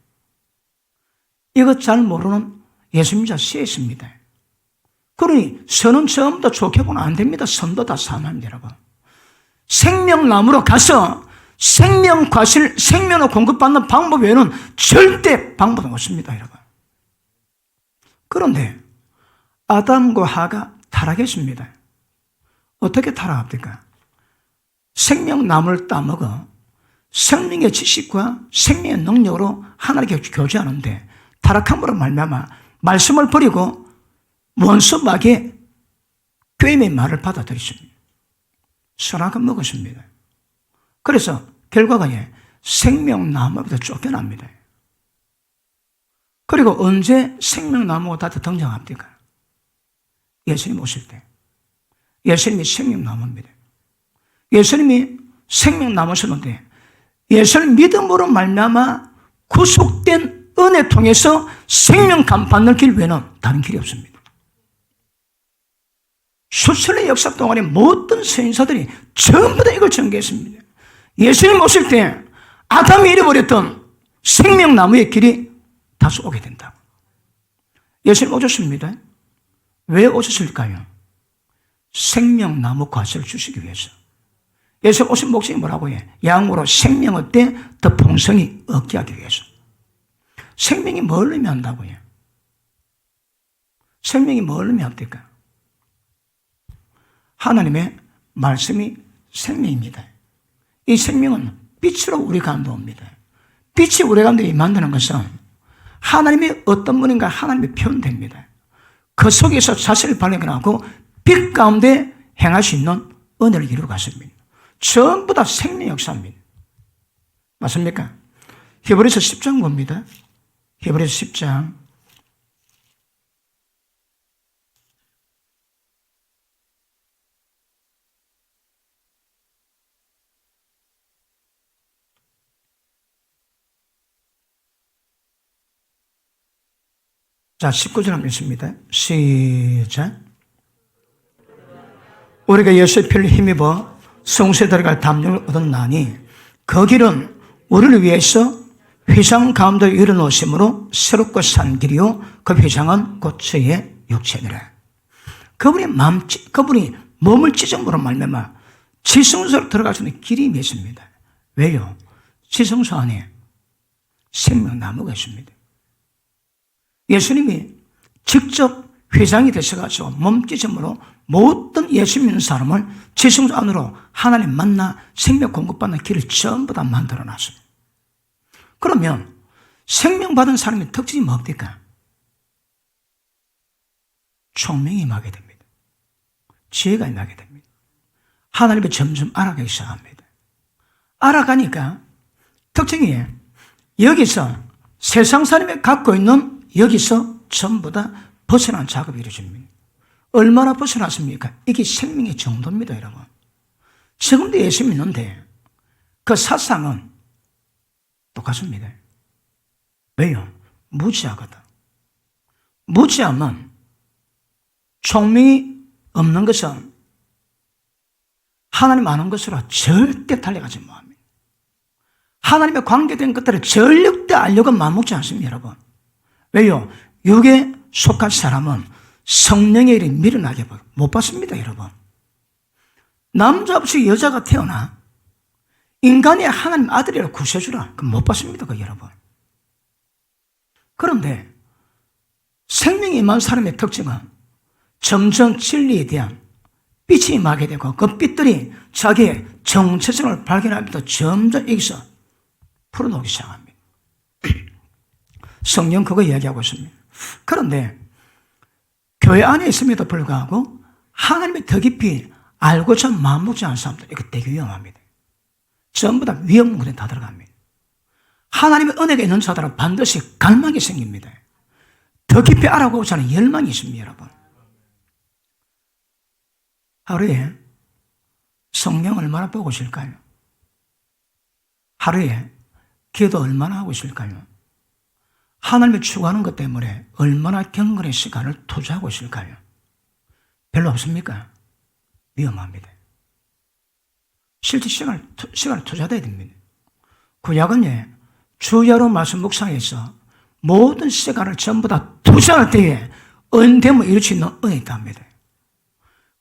이것 잘 모르는 예수 믿는 자 쎄 있습니다. 그러니 선은 전부 다 좋게 보면 안 됩니다. 선도 다 사마입니다, 여러분. 생명나무로 가서 생명 과실, 생명을 공급받는 방법 외에는 절대 방법은 없습니다, 여러분. 그런데 아담과 하가 타락했습니다. 어떻게 타락합니까? 생명나무를 따먹어 생명의 지식과 생명의 능력으로 하나님께 교제하는데 타락함으로 말미암아 말씀을 버리고 원수 마귀의 꾀임의 말을 받아들였습니다. 선악을 먹었습니다. 그래서 결과가 생명나무로부터 쫓겨납니다. 그리고 언제 생명나무가 다시 등장합니까? 예수님 오실 때. 예수님이 생명나무입니다. 예수님이 생명나무셨는데 예수님 믿음으로 말미암아 구속된 은혜 통해서 생명 간판을 길 외에는 다른 길이 없습니다. 수천의 역사 동안에 모든 선지자들이 전부 다 이걸 전개했습니다. 예수님 오실 때 아담이 잃어버렸던 생명나무의 길이 다시 오게 된다고. 예수님 오셨습니다. 왜 오셨을까요? 생명나무 과실을 주시기 위해서. 예수님 오신 목적이 뭐라고 해? 양으로 생명의 때 더 풍성히 얻게 하기 위해서. 생명이 뭘 의미한다고 해요? 생명이 뭘 의미합니까? 하나님의 말씀이 생명입니다. 이 생명은 빛으로 우리 가운데 옵니다. 빛이 우리 가운데 임한다는 것은 하나님이 어떤 분인가 하나님이 표현됩니다. 그 속에서 자신을 발견하고 빛 가운데 행할 수 있는 은혜를 이루어 갔습니다. 전부 다 생명 역사입니다. 맞습니까? 히브리서 10장 봅니다. 히브리서 10장. 자, 19절 한번 읽습니다. 시작. 우리가 예수의 피를 힘입어 성소에 들어갈 담력을 얻었나니 그 길은 우리를 위해서 휘장 가운데 이뤄놓으심으로 새롭고 산 길이요 그 휘장은 곧 저의 육체니라. 그분이 몸을 찢음으로 말미암아 지성소로 들어갈 수 있는 길이 있습니다. 왜요? 지성소 안에 생명나무가 있습니다. 예수님이 직접 회장이 되셔가지고 몸찢음으로 모든 예수 믿는 사람을 지성소 안으로 하나님 만나 생명 공급받는 길을 전부 다 만들어 놨습니다. 그러면 생명 받은 사람의 특징이 뭡니까? 총명이 임하게 됩니다. 지혜가 임하게 됩니다. 하나님을 점점 알아가기 시작합니다. 알아가니까 특징이 여기서 세상 사람이 갖고 있는 여기서 전부 다 벗어난 작업이 이루어집니다. 얼마나 벗어났습니까? 이게 생명의 정도입니다, 여러분. 지금도 예수 믿는데 그 사상은 똑같습니다. 왜요? 무지하거든. 무지하면 총명이 없는 것은 하나님 아는 것으로 절대 달려가지 못합니다. 하나님의 관계된 것들을 절대 알려고 맘먹지 않습니다, 여러분. 왜요? 육에 속한 사람은 성령의 일이 미련하게 못 받습니다, 여러분. 남자 없이 여자가 태어나 인간이 하나님 아들이라 구세주라 그럼 못 받습니다, 그 여러분. 그런데 생명이 임한 사람의 특징은 점점 진리에 대한 빛이 임하게 되고 그 빛들이 자기의 정체성을 발견하면서 점점 여기서 풀어놓기 시작합니다. 성령 그거 이야기하고 있습니다. 그런데 교회 안에 있음에도 불구하고 하나님의 더 깊이 알고자 마음먹지 않은 사람들 이거 되게 위험합니다. 전부 다 위험 문에 다 들어갑니다. 하나님의 은혜가 있는 자들은 반드시 갈망이 생깁니다. 더 깊이 알아보고자 하는 열망이 있습니다, 여러분. 하루에 성경 얼마나 보고 있을까요? 하루에 기도 얼마나 하고 있을까요? 하나님을 추구하는 것 때문에 얼마나 경건의 시간을 투자하고 있을까요? 별로 없습니까? 위험합니다. 실제 시간을 투자해야 됩니다. 구약은 주야로 말씀 묵상해서 모든 시간을 전부 다 투자할 때에 은됨을 이룰 수 있는 은혜가 있답니다.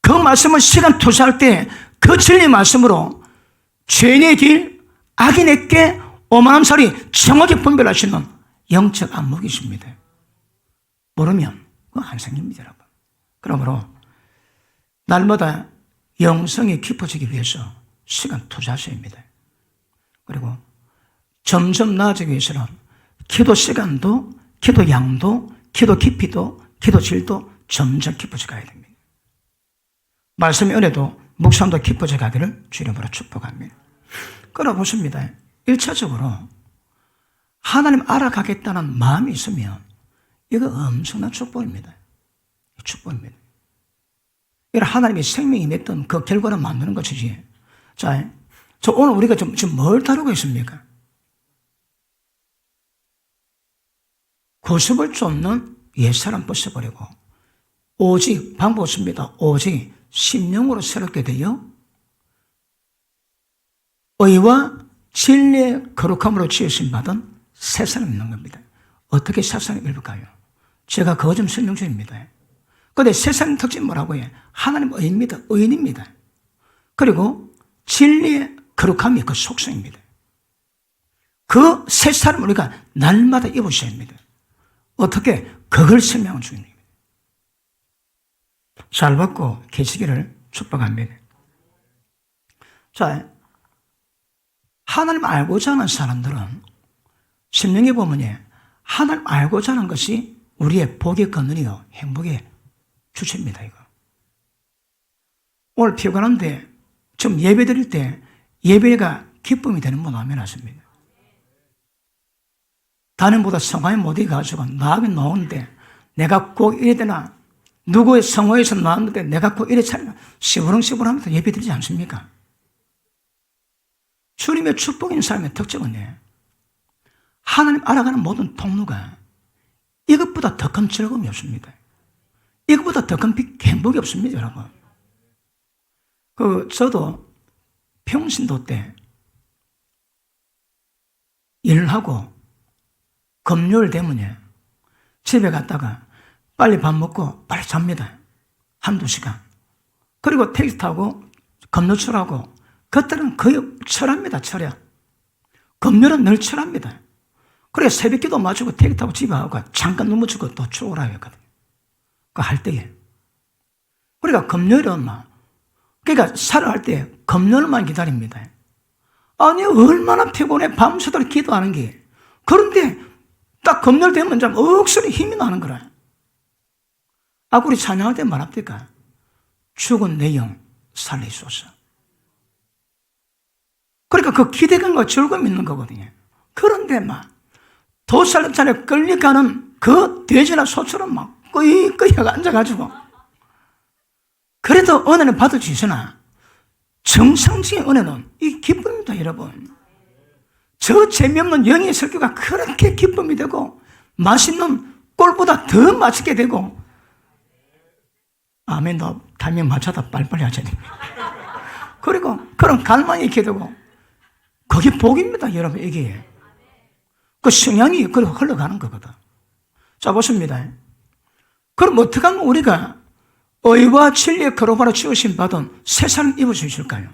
그 말씀을 시간 투자할 때 그 진리 말씀으로 죄인의 길, 악인의 꾀, 오만한 소리 정확히 분별할 수 있는 영적 안목이 있습니다. 모르면 그거 안 생깁니다, 여러분. 그러므로 날마다 영성이 깊어지기 위해서 시간 투자하셔야 합니다. 그리고 점점 나아지기 위해서는 기도 시간도, 기도 양도, 기도 깊이도, 기도 질도 점점 깊어져 가야 됩니다. 말씀의 은혜도 묵상도 깊어져 가기를 주님으로 축복합니다. 끌어보십니다. 1차적으로 하나님 알아가겠다는 마음이 있으면 이거 엄청난 축복입니다. 축복입니다. 이런 하나님의 생명이 맺던 그 결과를 만드는 것이지. 자, 저 오늘 우리가 지금 뭘 다루고 있습니까? 구습을 쫓는 옛사람 벗어버리고 오직 방법 없습니다. 오직 심령으로 새롭게 되어 의와 진리의 거룩함으로 지으심 받은 새 사람이 있는 겁니다. 어떻게 새 사람이 일까요? 제가 그거 좀 설명 중입니다. 그런데 새 사람의 특징이 뭐라고 해요? 하나님 의입니다. 의인입니다. 그리고 진리의 거룩함이 그 속성입니다. 그 새 사람을 우리가 날마다 입으셔야 합니다. 어떻게? 그걸 설명하는 중입니다. 잘 받고 계시기를 축복합니다. 자, 하나님 알고자 하는 사람들은 심령에 보면 하나님 알고자 하는 것이 우리의 복의 근원이요 행복의 주체입니다. 이거. 오늘 피곤한데 좀 예배 드릴 때 예배가 기쁨이 되는 분 아멘 하십니다. 다른보다 성화에 못 이가지고 나가긴 나오는데 내가 꼭 이래야 되나? 누구의 성화에서 나왔는데 내가 꼭 이래 차리나? 시부렁시부렁하면서 예배 드리지 않습니까? 주님의 축복인 사람의 특징은 하나님 알아가는 모든 통로가 이것보다 더 큰 즐거움이 없습니다. 이것보다 더 큰 행복이 없습니다, 여러분. 저도 평신도 때 일을 하고 금요일 되면 집에 갔다가 빨리 밥 먹고 빨리 잡니다. 한두 시간. 그리고 택시 타고 검노출하고 그때는 거의 철합니다. 철야. 금요일은 늘 철합니다. 그래 새벽기도 마치고 택시 타고 집에 가고 잠깐 넘어지고 또 출근하고 했거든요. 그 할 때에. 그러니까 금요일은 그러니까 살아갈 때 금요일만 기다립니다. 아니 얼마나 피곤해 밤새도록 기도하는 게. 그런데 딱 금요일 되면 좀 억수로 힘이 나는 거라. 우리 찬양할 때 말합니까? 죽은 내 영 살리소서. 그러니까 그 기대감과 즐거움이 있는 거거든요. 그런데 도살림산에 끌려가는 그 돼지나 소처럼 끄이끄이하고 앉아가지고 그래도 은혜는 받을 수 있으나 정상적인 은혜는 이 기쁨입니다, 여러분. 저 재미없는 영의 설교가 그렇게 기쁨이 되고 맛있는 꿀보다 더 맛있게 되고 아멘. 너 타이밍 맞춰다 빨리빨리 하셔야 됩니다. 그리고 그런 갈망이 있게 되고 그게 복입니다, 여러분. 이게 그 성향이 그렇게 흘러가는 거거든. 자, 보십니다. 그럼 어떻게 하면 우리가 의와 진리의 거룩하로 지으심 받은 새 사람 입을 수 있을까요?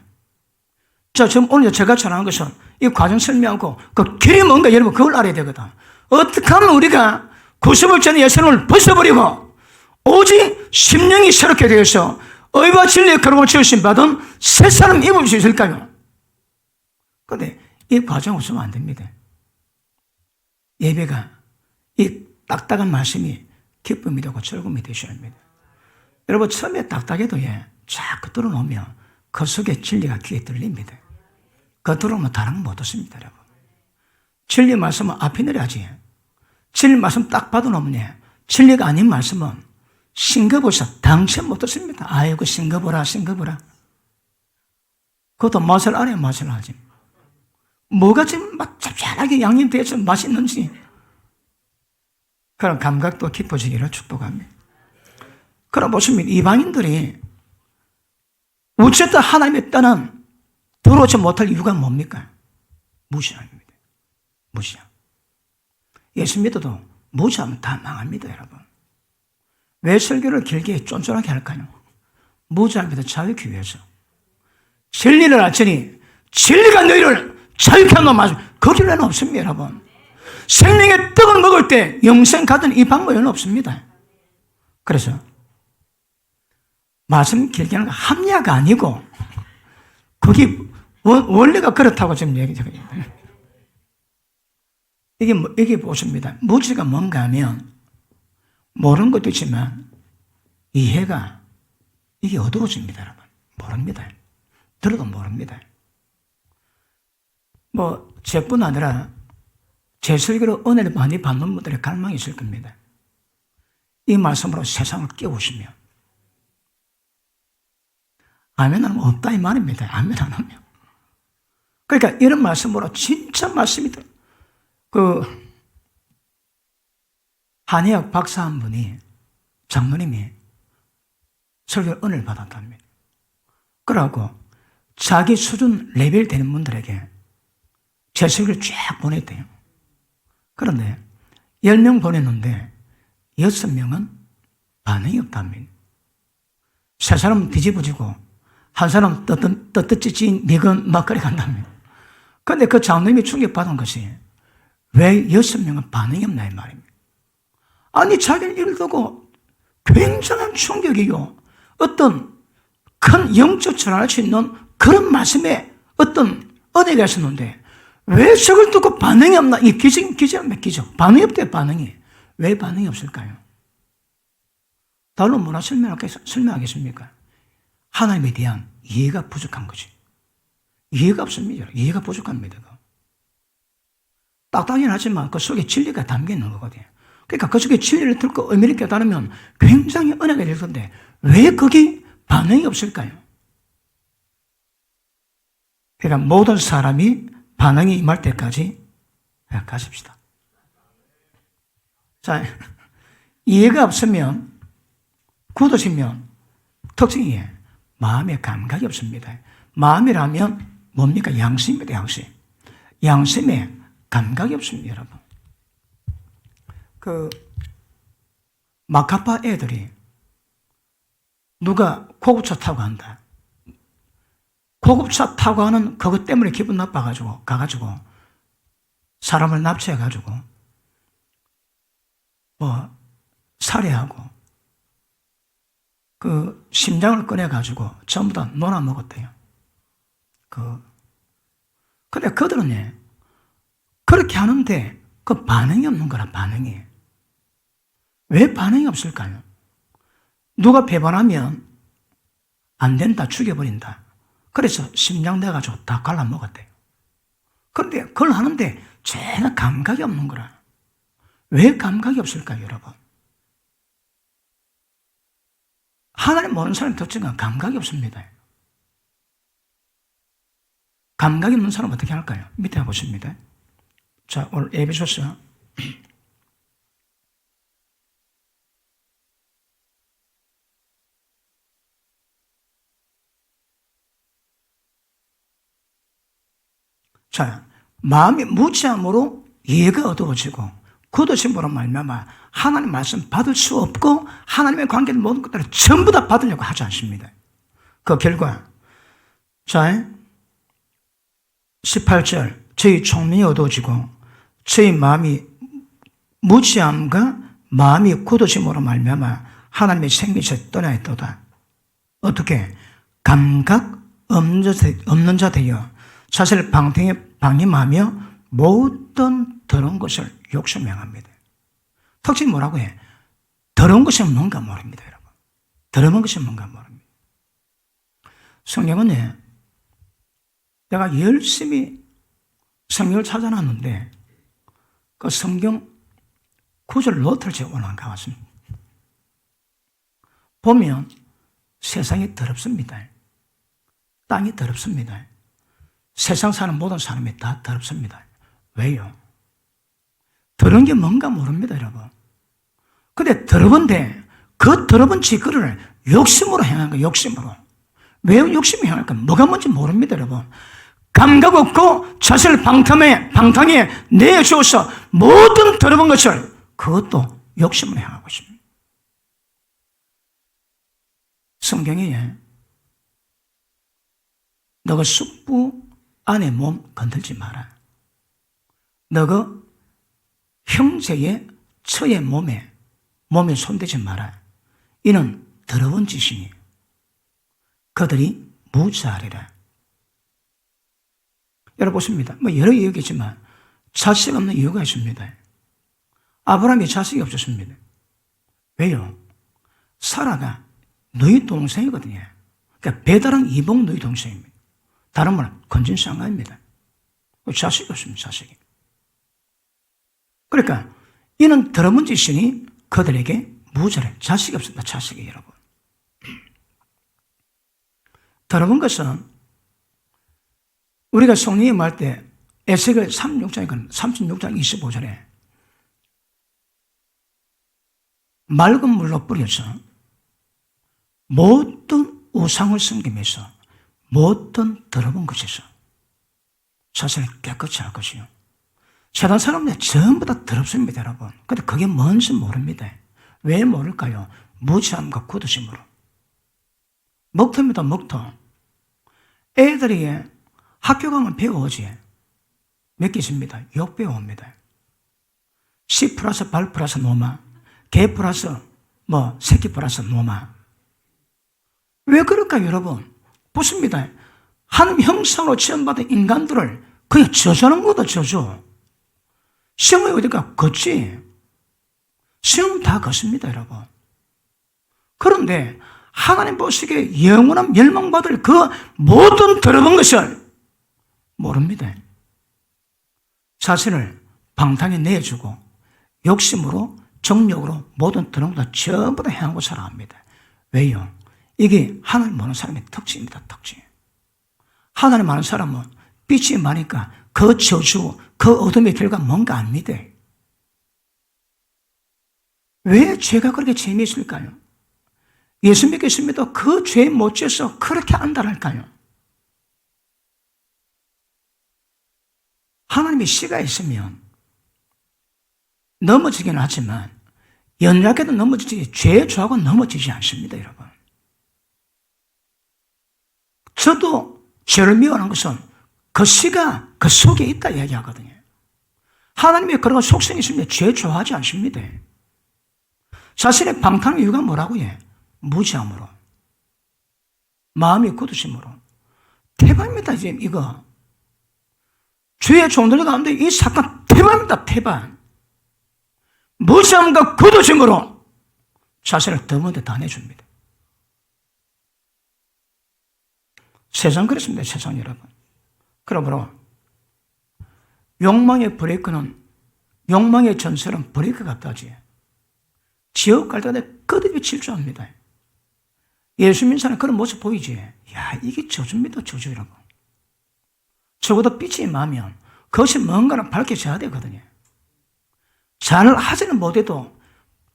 자, 지금 오늘 제가 전하는 것은 이 과정 설명하고 그 길이 뭔가 여러분 그걸 알아야 되거든. 어떻게 하면 우리가 구습을 전에 예선을 벗어버리고 오직 심령이 새롭게 되어서 의와 진리의 거룩을 지으심 받은 새 사람 입을 수 있을까요? 그런데 이 과정 없으면 안 됩니다. 예배가 이 딱딱한 말씀이 기쁨이 되고 즐거움이 되셔야 합니다. 여러분 처음에 딱딱해도 자꾸 들어놓으면 그 속에 진리가 귀에 들립니다. 그 들어오면 다른 건 못 얻습니다, 여러분. 진리 말씀은 앞에 내려야지. 진리 말씀 딱 받아놓으면 진리가 아닌 말씀은 싱거워서 당신 못 얻습니다. 아이고 싱거워라. 그것도 맛을 알아야 맛을 하지. 뭐가 지금 짭짤하게 양념되어서 맛있는지 그런 감각도 깊어지기를 축복합니다. 그럼 보시면 이방인들이 어쨌든 하나님의 뜻은 들어오지 못할 이유가 뭡니까? 무시합니다. 무시함. 예수 믿어도 무시하면 다 망합니다, 여러분. 왜 설교를 길게 쫀쫀하게 할까요? 무시합니다. 자유케 위해서. 진리를 알지니 진리가 너희를 자유케 하는 말씀. 그 길에는 없습니다, 여러분. 생명의 떡을 먹을 때 영생 가든 이 방법에는 없습니다. 그래서 말씀 길게 하는 거 합리화가 아니고 그게 원래가 그렇다고 지금 얘기해요. 이게 보십니다. 무지가 뭔가 하면 모르는 것도 있지만 이해가 이게 어두워집니다, 여러분. 모릅니다. 들어도 모릅니다. 저뿐 아니라 제 설교로 은혜를 많이 받는 분들의 갈망이 있을 겁니다. 이 말씀으로 세상을 깨우시면 아멘 안 하면 없다 이 말입니다. 아멘 안 하면. 그러니까 이런 말씀으로 진짜 말씀이 한의학 박사 한 분이 장로님이 설교 은혜를 받았답니다. 그러고 자기 수준 레벨 되는 분들에게 제 설교를 쫙 보냈대요. 그런데 10명 보냈는데 6명은 반응이 없답니다. 세 사람은 뒤집어지고 한 사람은 떳떳찌찌 미건 막 그래 간답니다. 그런데 그 장로님이 충격받은 것이 왜 6명은 반응이 없나 이 말입니다. 아니 자기는 이를 두고 굉장한 충격이요. 어떤 큰 영적 전환할 수 있는 그런 말씀에 어떤 은혜가 있었는데 왜 저걸 듣고 반응이 없나? 이 기적. 반응이 없대요, 반응이. 왜 반응이 없을까요? 달로 뭐라 설명하겠습니까? 하나님에 대한 이해가 부족한 거지. 이해가 없습니다. 이해가 부족합니다. 딱딱하긴 하지만 그 속에 진리가 담겨 있는 거거든요. 그러니까 그 속에 진리를 듣고 의미를 깨달으면 굉장히 은혜가 될 건데 왜 거기 반응이 없을까요? 그러니까 모든 사람이 반응이 임할 때까지 가십시다. 자, 이해가 없으면, 굳어지면 특징이 마음의 감각이 없습니다. 마음이라면 뭡니까? 양심입니다, 양심. 양심에 감각이 없습니다, 여러분. 마카파 애들이 누가 고급차 타고 간다. 고급차 타고 가는 그것 때문에 기분 나빠가지고 가가지고 사람을 납치해가지고 뭐 살해하고 그 심장을 꺼내가지고 전부 다 놀아먹었대요. 근데 그들은 그렇게 하는데 그 반응이 없는 거라, 반응이. 왜 반응이 없을까요? 누가 배반하면 안 된다, 죽여버린다. 그래서 심장 내가지고 다 갈라먹었대요. 그런데 그걸 하는데 전혀 감각이 없는 거라. 왜 감각이 없을까요, 여러분? 하나님 모르는 사람의 특징은 감각이 없습니다. 감각이 없는 사람은 어떻게 할까요? 밑에 보십니다. 자, 오늘 에베소서 '자, 마음이 무지함으로 이해가 어두워지고 굳어짐으로 말미암아 하나님 말씀 받을 수 없고 하나님의 관계된 모든 것들을 전부 다 받으려고 하지 않습니다.' 그 결과, 자, 18절, 저희 총명이 어두워지고 저희 마음이 무지함과 마음이 굳어짐으로 말미암아 하나님의 생명에서 떠나 있도다. 어떻게? 감각 없는 자 되어 자신을 방임하며 모든 더러운 것을 욕심행합니다. 특징이 뭐라고 해? 더러운 것이 뭔가 모릅니다, 여러분. 더러운 것이 뭔가 모릅니다. 성경은 내가 열심히 성경을 찾아놨는데 그 성경 구절 노트를 제가 오늘 안 가봤습니다. 보면 세상이 더럽습니다. 땅이 더럽습니다. 세상 사는 모든 사람이 다 더럽습니다. 왜요? 더러운 게 뭔가 모릅니다, 여러분. 근데 더러운데 그 더러운 짓거리를 욕심으로 행한 거예요, 욕심으로. 왜 욕심이 행할까? 뭐가 뭔지 모릅니다, 여러분. 감각 없고 자신을 방탕에 내주어서 모든 더러운 것을 그것도 욕심으로 행하고 있습니다. 성경에 너가 숙부 아내 몸 건들지 마라. 너가 형제의 처의 몸에 손대지 마라. 이는 더러운 짓이니 그들이 무자하리라. 여러분 보십니다. 뭐 여러 이유겠지만 자식 없는 이유가 있습니다. 아브라함이 자식이 없었습니다. 왜요? 사라가 너희 동생이거든요. 그러니까 배다른 이복 너희 동생입니다. 다른 말은 건진상가입니다. 자식이 없습니다, 자식이. 그러니까 이는 더러운 짓이니 그들에게 무자래. 자식이 없습니다, 자식이, 여러분. 더러운 것은 우리가 성령이 말할 때 에스겔 36장 25절에 맑은 물로 뿌려서 모든 우상을 섬기면서 모든 더러운 것에서 자신을 깨끗이 할 것이요. 세상 사람들 전부 다 더럽습니다, 여러분. 근데 그게 뭔지 모릅니다. 왜 모를까요? 무지함과 굳어짐으로. 먹토입니다, 먹토. 애들이 학교 가면 배워오지. 몇 개 있습니다. 욕 배워옵니다. 시 플러스 발 플러스 노마, 개 플러스 새끼 플러스 노마. 왜 그럴까요, 여러분? 보십니다. 하나님 형상으로 지음받은 인간들을 그냥 저주하는 거다, 저주. 시험이 어디가? 걷지. 시험 다 걷습니다, 여러분. 그런데 하나님 보시기에 영원한 멸망받을 그 모든 더러운 것을 모릅니다. 자신을 방탕에 내주고 욕심으로 정욕으로 모든 더러운 것을 전부 다 행하고 살아갑니다. 왜요? 이게 하나님 모르는 사람의 특징입니다, 특징. 하나님 아는 사람은 빛이 많으니까 그 저주, 그 어둠의 결과 뭔가 압니다. 왜 죄가 그렇게 재미있을까요? 예수 믿겠습니다. 그 죄에 못 져서 그렇게 안달할까요? 하나님의 씨가 있으면 넘어지긴 하지만 연약해도 넘어지지 죄에 처하고 넘어지지 않습니다, 여러분. 저도 죄를 미워하는 것은 그 씨가 그 속에 있다 이야기하거든요. 하나님이 그런 속성이 있으면 죄 좋아하지 않습니다. 자신의 방탕한 이유가 뭐라고요? 무지함으로, 마음이 굳으심으로. 태반입니다, 지금 이거. 주의 종들 가운데 이 사건 태반입니다, 태반. 무지함과 굳으심으로 자신을 더먼데 다 내줍니다. 세상 그렇습니다, 세상 여러분. 그러므로 욕망의 브레이크는, 욕망의 전설은 브레이크 같다지. 지옥 갈 때마다 끝없이 질주합니다. 예수 믿는 사람 그런 모습 보이지? 야, 이게 저주입니다, 저주 여러분. 적어도 빛이 임하면 그것이 뭔가를 밝혀져야 되거든요. 잘 하지는 못해도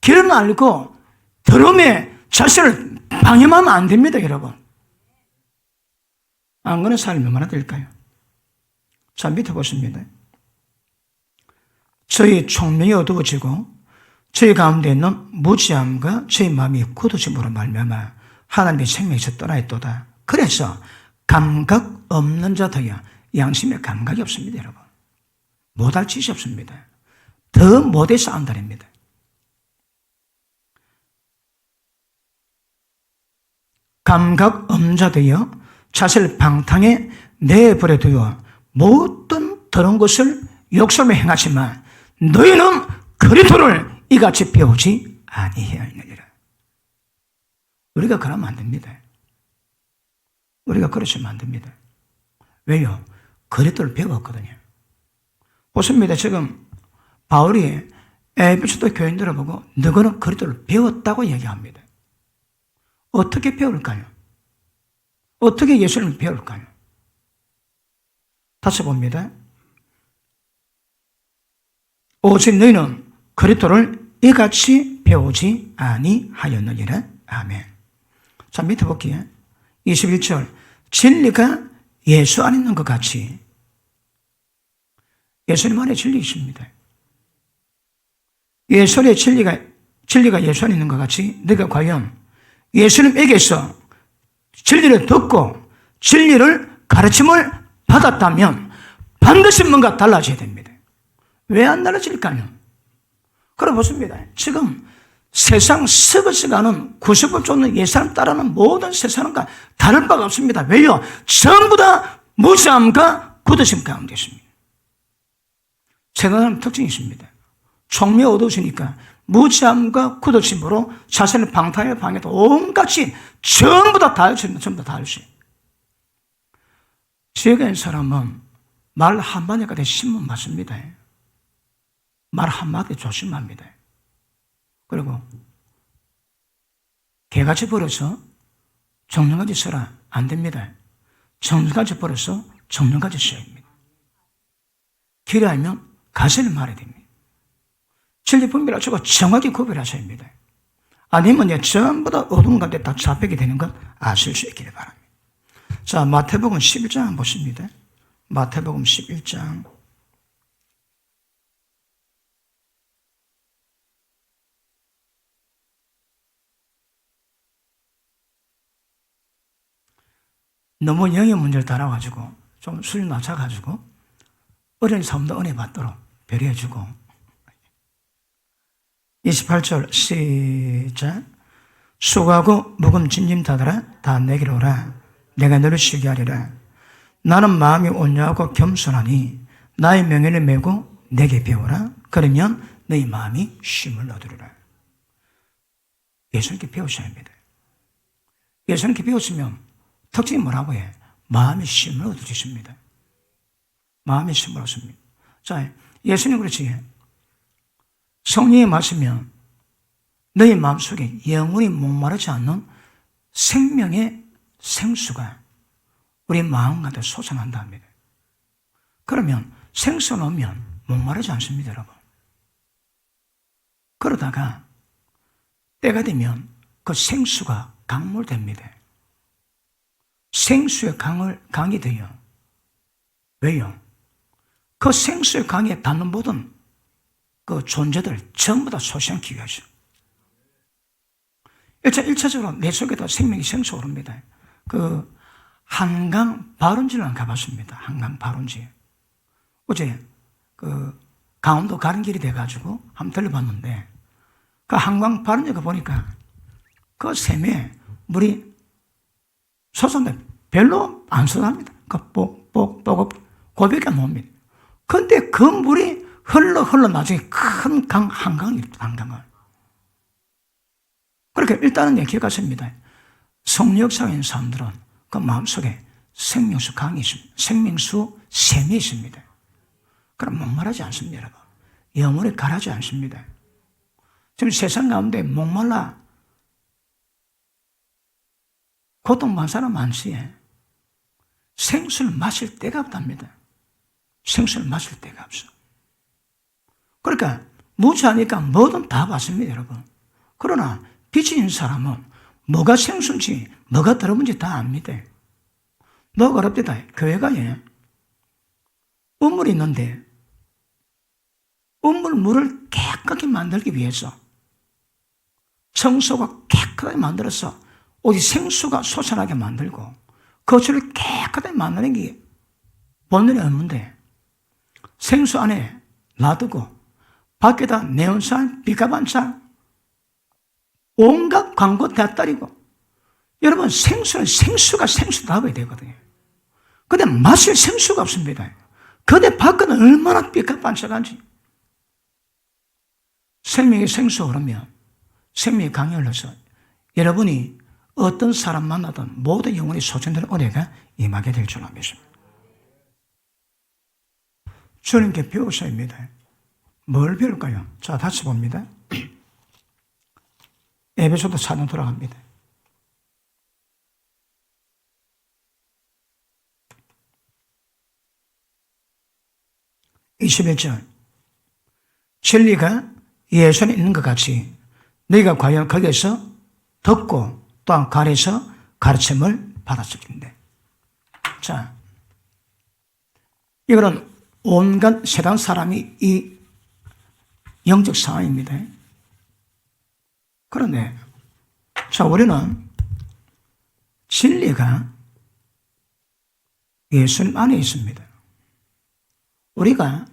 길은 알고 더러움에 자신을 방임하면 안 됩니다, 여러분. 안 그런 사람이 얼마나 될까요? 자, 밑에 보십니다. 저희 총명이 어두워지고 저희 가운데 있는 무지함과 저희 마음이 굳어짐으로 말미암아 하나님의 생명에서 떠나있도다. 그래서 감각 없는 자들이야 양심에 감각이 없습니다, 여러분. 못할 짓이 없습니다. 더 못해서 안달입니다. 감각 없는 자들이여 자신을 방탕에 내버려 두어 모든 더러운 것을 욕심에 행하지만 너희는 그리스도를 이같이 배우지 아니하였느니라. 우리가 그러면 안 됩니다. 우리가 그러시면 안 됩니다. 왜요? 그리스도를 배웠거든요. 보십니다. 지금 바울이 에베소도 교인들을 보고 너희는 그리스도를 배웠다고 얘기합니다. 어떻게 배울까요? 어떻게 예수님을 배울까요? 다시 봅니다. 오직 너희는 그리스도를 이같이 배우지 아니하였느니라. 아멘. 자, 밑에 볼게요. 21절. 진리가 예수 안에 있는 것 같이. 예수님 안에 진리 있습니다. 예수의 진리가 예수 안에 있는 것 같이 너희가 과연 예수님에게서 진리를 듣고 진리를 가르침을 받았다면 반드시 뭔가 달라져야 됩니다. 왜 안 달라질까요? 그래 보십니다. 지금 세상 썩어져가는 90을 쫓는 예사람 따르는 모든 세상과 다를 바가 없습니다. 왜요? 전부 다 무지함과 굳으심 가운데 있습니다. 세상은 특징이 있습니다. 총명이 어두우시니까 무지함과 굳으심으로 자신을 방탕에 방해도 온갖이 전부 다 할 수 있는, 전부 다 할 수 있는. 지혜가 있는 사람은 말 한마디가 신문 맞습니다. 말 한마디 조심합니다. 그리고 개같이 버려서 정령같이 써라 안 됩니다. 정령같이 버려서 정령같이 써야 합니다. 길이 아니면 가시를 말해야 됩니다. 진리 분별하시고 정확히 구별하셔야 합니다. 아니면 전부 다 어두운 가운데 다 잡히게 되는 것 아실 수 있기를 바랍니다. 자, 마태복음 11장 한번 보십니다. 마태복음 11장. 너무 영의 문제를 따라가지고 좀 수준 낮춰가지고 어린 사람도 은혜 받도록 배려해주고 28절 시작. 수고하고 무거운 짐진 다들아 다 내게로 오라. 내가 너를 쉬게 하리라. 나는 마음이 온유하고 겸손하니 나의 명예를 메고 내게 배우라. 그러면 너희 마음이 쉼을 얻으리라. 예수님께 배우셔야 합니다. 예수님께 배웠으면 특징이 뭐라고 해? 마음이 쉼을 얻으십니다. 마음이 쉼을 얻습니다. 자, 예수님 그렇지. 성령이 마시면 너희 마음속에 영원히 목마르지 않는 생명의 생수가 우리 마음 가운데 솟아난다 합니다. 그러면 생수 넣으면 목마르지 않습니다, 여러분. 그러다가 때가 되면 그 생수가 강물됩니다. 생수의 강이 돼요. 왜요? 그 생수의 강에 닿는 모든 그 존재들 전부 다 소시하기 위하죠. 일차적으로 내 속에도 생명이 생수오릅니다. 그 한강 발원지를 가봤습니다. 한강 발원지. 어제 그 강원도 가는 길이 돼가지고 한번 들려봤는데 그 한강 발원지 보니까 그 샘에 물이 솟았는데 별로 안 쏟아집니다. 그 뽁뽁 고백이 안 옵니다. 근데 그 물이 흘러 나중에 큰 강, 한강이 있다, 한강을. 그렇게 일단은 기억하십니다. 성역사에 있는 사람들은 그 마음속에 생명수 강이 있습니다. 생명수 샘이 있습니다. 그럼 목마르지 않습니다, 여러분. 영혼이 가라지 않습니다. 지금 세상 가운데 목말라 고통받는 사람 많지에 생수를 마실 데가 없답니다. 생수를 마실 데가 없어. 그러니까 무지하니까 뭐든 다 받습니다, 여러분. 그러나 빛이 있는 사람은 뭐가 생수인지 뭐가 더러운지 다 압니다. 뭐가 어렵다. 교회가 우물이 있는데 물을 깨끗하게 만들기 위해서 청소가 깨끗하게 만들어서 어디 생수가 솟아나게 만들고 거처를 깨끗하게 만드는 게 본능이 없는데 생수 안에 놔두고 밖에다 네온산, 비가반찬 온갖 광고 다 따리고 여러분 생수가 생수다워야 되거든요. 근데 마실 생수가 없습니다. 근데 밖에는 얼마나 비가반찬한지 생명의 생수 오르면 생명의 강이 흘러서 여러분이 어떤 사람 만나든 모든 영혼이 소천되는 은혜가 임하게 될 줄 믿습니다. 주님께 배우셔야입니다. 뭘 배울까요? 자, 다시 봅니다. 에베소도 4년 돌아갑니다. (21절) 진리가 예수 안에 있는 것 같이 너희가 과연 거기에서 듣고 또한 가르쳐 가르침을 받았을 텐데. 자, 이거는 온갖 세상 사람이 이 영적 상황입니다. 그런데 자, 우리는 진리가 예수님 안에 있습니다. 우리가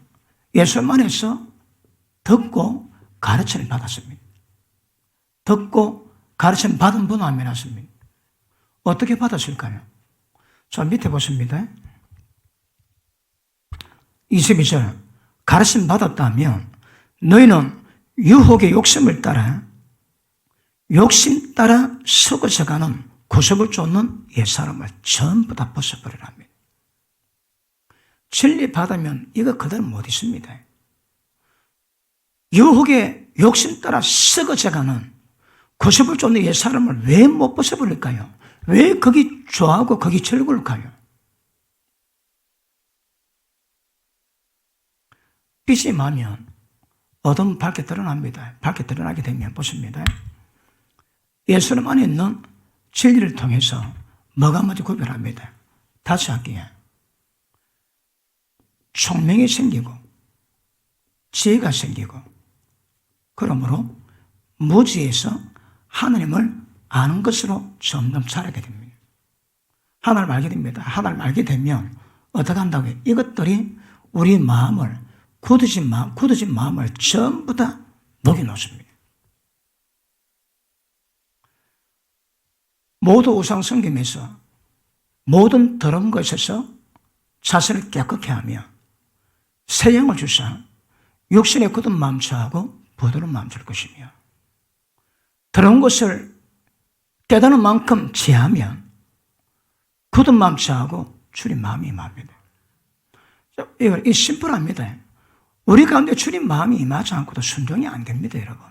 예수님 안에서 듣고 가르침을 받았습니다. 듣고 가르침 받은 분 아멘 하십니다. 어떻게 받았을까요? 자, 밑에 보십니다. 22절 가르침 받았다면 너희는 유혹의 욕심 따라 썩어져가는 구습을 쫓는 옛사람을 전부 다 벗어버리라 합니다. 진리 받으면 이거 그대로 못 있습니다. 유혹의 욕심 따라 썩어져가는 구습을 쫓는 옛사람을 왜 못 벗어버릴까요? 왜 거기 좋아하고 거기 즐거울까요? 빛이 임하면 어둠은 밝게 드러납니다. 밝게 드러나게 되면 보십니다. 예수님 안에 있는 진리를 통해서 뭐가 뭔지 구별합니다. 다시 할게요. 총명이 생기고 지혜가 생기고 그러므로 무지에서 하나님을 아는 것으로 점점 자라게 됩니다. 하나님을 알게 됩니다. 하나님을 알게 되면 어떻게 한다고요? 이것들이 우리 마음을 굳어진 마음을 전부 다 녹여놓습니다. 모두 우상 섬김에서 모든 더러운 것에서 자신을 깨끗게 하며 새 영을 주사 육신의 굳은 마음 처하고 부드러운 마음 줄 것이며 더러운 것을 깨닫는 만큼 제하면 굳은 마음 처하고 주님 마음이 임합니다. 이 심플합니다. 우리 가운데 주님 마음이 임하지 않고도 순종이 안 됩니다, 여러분.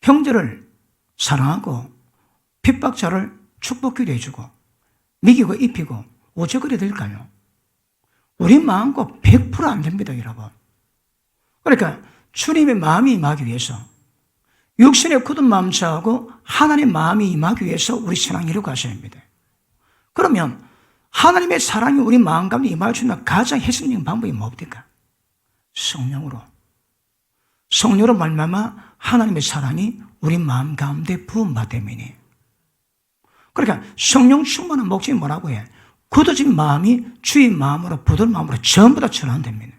형제를 사랑하고 핍박자를 축복기도 해주고 미기고 입히고 어쩌그리 될까요? 우리 마음과 100% 안 됩니다, 여러분. 그러니까 주님의 마음이 임하기 위해서 육신의 굳은 마음 처하고 하나님의 마음이 임하기 위해서 우리 신앙 이루고 가셔야 합니다. 그러면 하나님의 사랑이 우리 마음 가운데 임할 수 있는 가장 핵심적인 방법이 뭡니까? 성령으로. 성령으로 말미암아 하나님의 사랑이 우리 마음 가운데 부음받음이니. 그러니까 성령 충만한 목적이 뭐라고 해? 굳어진 마음이 주의 마음으로 부드러운 마음으로 전부 다 전환됩니다.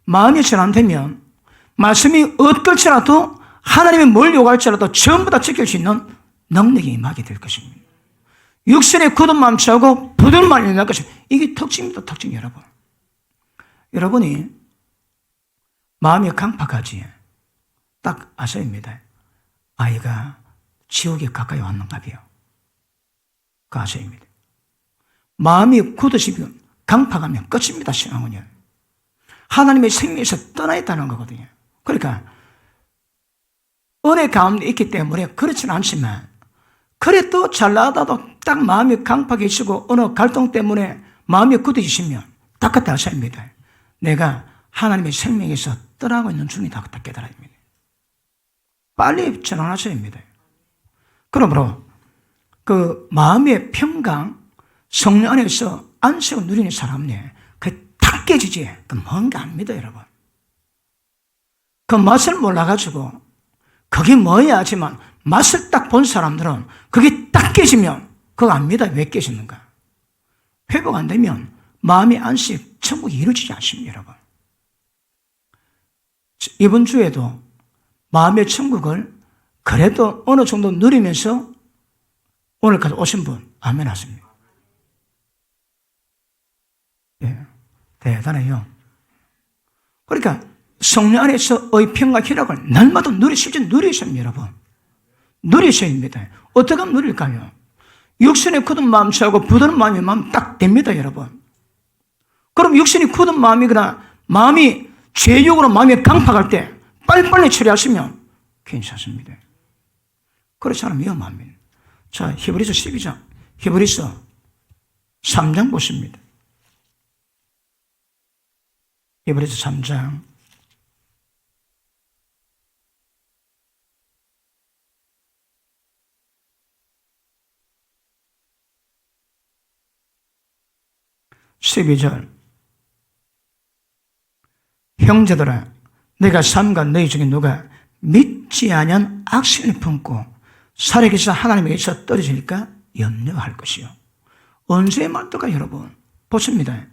마음이 전환되면 말씀이 어떨지라도 하나님이 뭘 요구할지라도 전부 다 지킬 수 있는 능력이 임하게 될 것입니다. 육신의 굳은 마음 취하고 부드러운 마음이 임할 것입니다. 이게 특징입니다. 특징 여러분. 여러분이 마음이 강팍하지 딱 아셔입니다. 아이가 지옥에 가까이 왔는가봐요. 그 아셔입니다. 마음이 굳어지면 강팍하면 끝입니다. 신앙은요. 하나님의 생명에서 떠나 있다는 거거든요. 그러니까 은혜 가운데 있기 때문에 그렇지는 않지만 그래도 잘나가다도 딱 마음이 강팍해지고 어느 갈등 때문에 마음이 굳어지시면 딱 그때 하셔야 합니다. 내가 하나님의 생명에서 떠나고 있는 중이다. 딱 깨달아야 합니다. 빨리 전환하셔야 합니다. 그러므로 그 마음의 평강, 성령 안에서 안식을 누리는 사람네, 그 탁 깨지지. 그 뭔가 압니다, 여러분. 그 맛을 몰라가지고 그게 뭐야 하지만 맛을 딱 본 사람들은 그게 딱 깨지면 그거 압니다. 왜 깨지는가? 회복 안 되면 마음의 안식, 천국이 이루어지지 않습니다, 여러분. 이번 주에도 마음의 천국을 그래도 어느 정도 누리면서 오늘까지 오신 분, 아멘 하십니다. 예, 대단해요. 그러니까 성령 안에서의 평강 희락을 날마다 누리셔야 합니다, 여러분. 누리셔야 합니다. 어떻게 하면 누릴까요? 육신의 굳은 마음 취하고 부드러운 마음이 마음 딱 됩니다, 여러분. 그럼 육신이 굳은 마음이거나 마음이 죄욕으로 마음이 강팍할 때 빨리빨리 처리하시면 괜찮습니다. 그렇지 않으면 위험합니다. 자, 히브리서 12장, 히브리서 3장 보십니다. 히브리서 3장 12절 형제들아 내가 삼가 너희 중에 누가 믿지 아니한 악신을 품고 살아계신 하나님에게서 떨어질까 염려할 것이요. 언제 말떨까 여러분? 보십니다.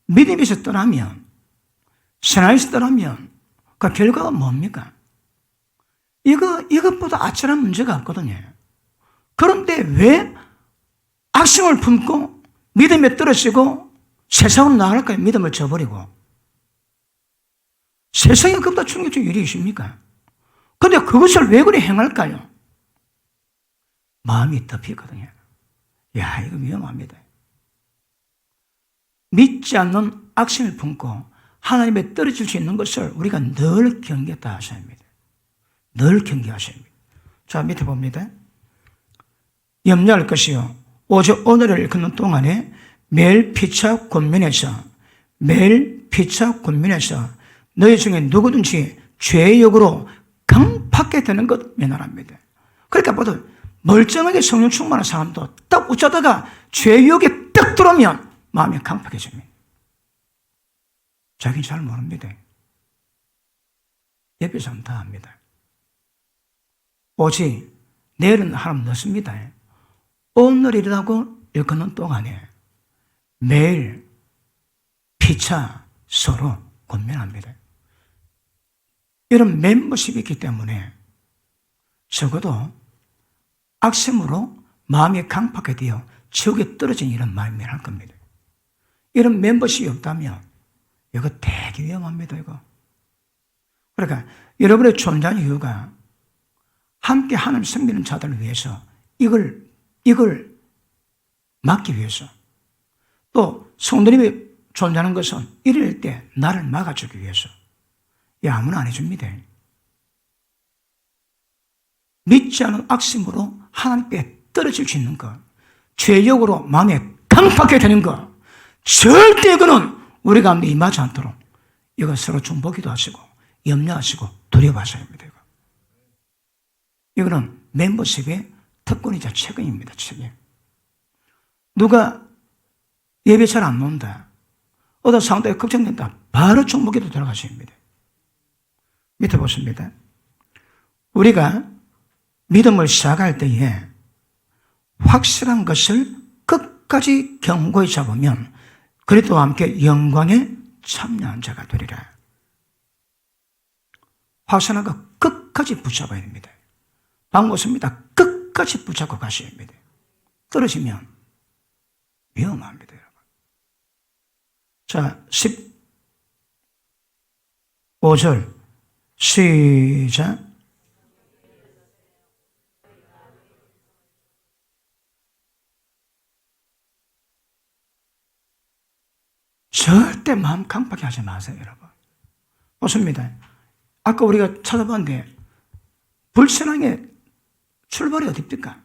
믿음에서 떠나면 신앙에서 떠나면 그 결과가 뭡니까? 이것보다 아찔한 문제가 없거든요. 그런데 왜 악심을 품고 믿음에 떨어지고 세상으로 나갈까요? 믿음을 저버리고. 세상에 그보다 충격적인 일이 있습니까? 그런데 그것을 왜 그리 행할까요? 마음이 덮이거든요. 야, 이거 위험합니다. 믿지 않는 악심을 품고 하나님에 떨어질 수 있는 것을 우리가 늘 경계하셔야 합니다. 늘 경계하셔야 합니다. 자, 밑에 봅니다. 염려할 것이요. 오직 오늘을 읽는 동안에 매일 피차 권면해서 너희 중에 누구든지 죄욕으로 강팍게 되는 것 면하랍니다. 그러니까 모두 멀쩡하게 성령 충만한 사람도 딱 어쩌다가 죄욕에 딱 들어오면 마음이 강팍해집니다. 자기는 잘 모릅니다. 옆에 사람 다 압니다. 오직 내일은 하나님 넣습니다. 오늘이라고 일컫는 동안에 매일 피차 서로 권면합니다. 이런 멤버십이 있기 때문에 적어도 악심으로 마음이 강팍하게 되어 지옥에 떨어진 이런 마음이 할 겁니다. 이런 멤버십이 없다면 이거 되게 위험합니다, 이거. 그러니까 여러분의 존재하는 이유가 함께 하나님 섬기는 자들을 위해서 이걸 막기 위해서 또 성도님이 존재하는 것은 이럴 때 나를 막아주기 위해서 이 아무나 안 해줍니다. 믿지 않은 악심으로 하나님께 떨어질 수 있는 것, 죄욕으로 마음에 강팍하게 되는 것, 절대 그는 우리 가운데 임하지 않도록 이거 서로 중보기도 하시고 염려하시고 두려워하셔야 합니다. 이거는 멤버십의 특권이자 책임입니다. 책임. 누가 예배 잘 안 논다, 상당히 걱정된다, 바로 중보기도 들어가셔야 합니다. 밑에 보십니다. 우리가 믿음을 시작할 때에 확실한 것을 끝까지 견고히 잡으면 그리스도와 함께 영광에 참여한 자가 되리라. 확실한 것 끝까지 붙잡아야 됩니다. 방법 없습니다. 끝까지 붙잡고 가셔야 합니다. 떨어지면 위험합니다, 여러분. 자, 15절 시작. 절대 마음 강팍하게 하지 마세요, 여러분. 좋습니다. 아까 우리가 찾아봤는데 불신앙의 출발이 어딥니까?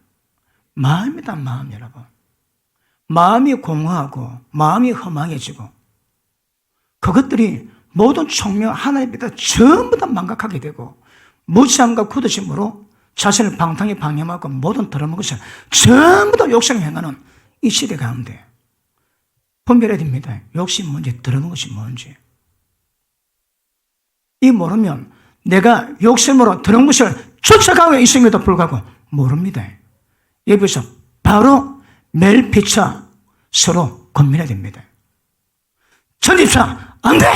마음이다, 마음, 여러분. 마음이 공허하고 마음이 허망해지고 그것들이 모든 총명 하나님 믿어 전부 다 망각하게 되고 무지함과 굳어짐으로 자신을 방탕히 방임하고 모든 더러운 것을 전부 다 욕심을 행하는 이 시대 가운데 분별해야 됩니다. 욕심이 뭔지 더러운 것이 뭔지. 이 모르면 내가 욕심으로 더러운 것을 쫓아가고 있음에도 불구하고 모릅니다. 여기서 바로 매일 피차 서로 고민해야 됩니다. 전집사 안 돼!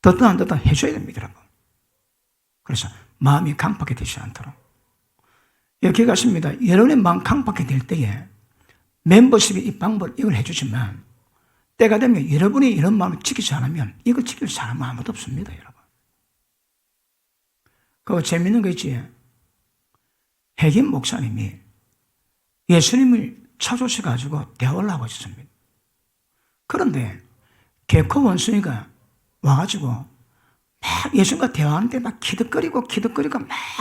듣다 안 듣다 해줘야 됩니다, 여러분. 그래서 마음이 강팍해 되지 않도록. 이렇게 갔습니다. 여러분의 마음 강팍해 될 때에 멤버십이 이 방법을 이걸 해주지만 때가 되면 여러분이 이런 마음을 지키지 않으면 이거 지킬 사람은 아무도 없습니다, 여러분. 그거 재밌는 거 있지? 핵임 목사님이 예수님을 찾아오셔가지고 대화를 하고 있었습니다. 그런데 개코 원숭이가 와가지고 막 예수님과 대화하는데 막 키득거리고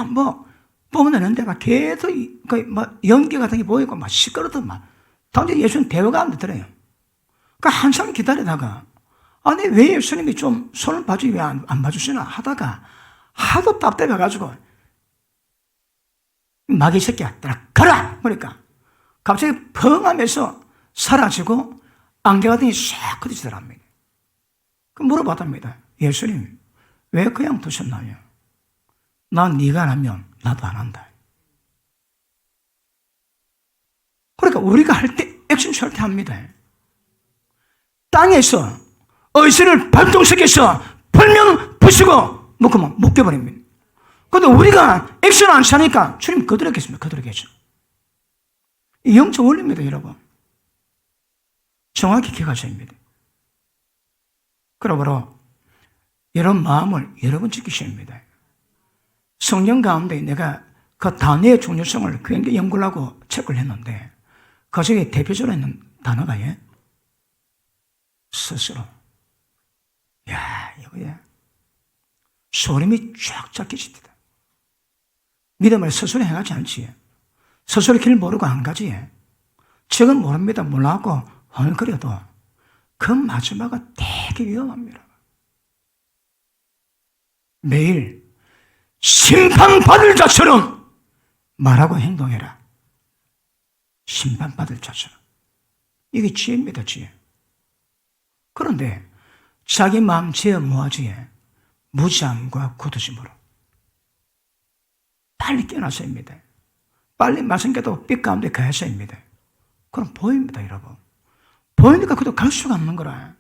막 뿜어내는데 막 계속 막 연기 같은 게 보이고 막 시끄럽던 막 당장 예수님 대화가 안 되더래요. 그러니까 한참 기다리다가 아니 왜 예수님이 좀 손을 봐주기 왜 안 봐주시나 하다가 하도 답답해가지고 마귀 새끼야 가라! 그러니까 갑자기 펑 하면서 사라지고 안개 같은 게 싹 걷어지더랍니다. 그 물어봤답니다. 예수님 왜 그냥 두셨나요? 난 네가 안 하면 나도 안 한다. 그러니까 우리가 할 때 액션 취할 때 합니다. 땅에서 의식을 발동시켜서 불면 부수고 묶으면 묶여버립니다. 그런데 우리가 액션 안 취하니까 주님 거들었겠습니다. 거들었겠죠. 이 영적 원리입니다, 여러분. 정확히 기억하셔야 합니다. 그러므로 이런 마음을 여러분 지키셔야 합니다. 성경 가운데 내가 그 단어의 중요성을 굉장히 연구를 하고 체크를 했는데 그 중에 대표적으로 있는 단어가 스스로. 야, 이거야. 소름이 쫙 잡히십니다. 믿음을 스스로 행하지 않지. 스스로 길 모르고 안 가지. 지금 모릅니다. 몰라갖고 헐거려도 그 마지막은 되게 위험합니다. 매일 심판받을 자처럼 말하고 행동해라. 심판받을 자처럼. 이게 지혜입니다, 지혜. 그런데 자기 마음 제어 모아지에 무지함과 굳어짐으로 빨리 깨어나셔야 합니다. 빨리 말씀께도 빛 가운데 가셔야 합니다. 그럼 보입니다, 여러분. 보이니까 그도 갈 수가 없는 거라.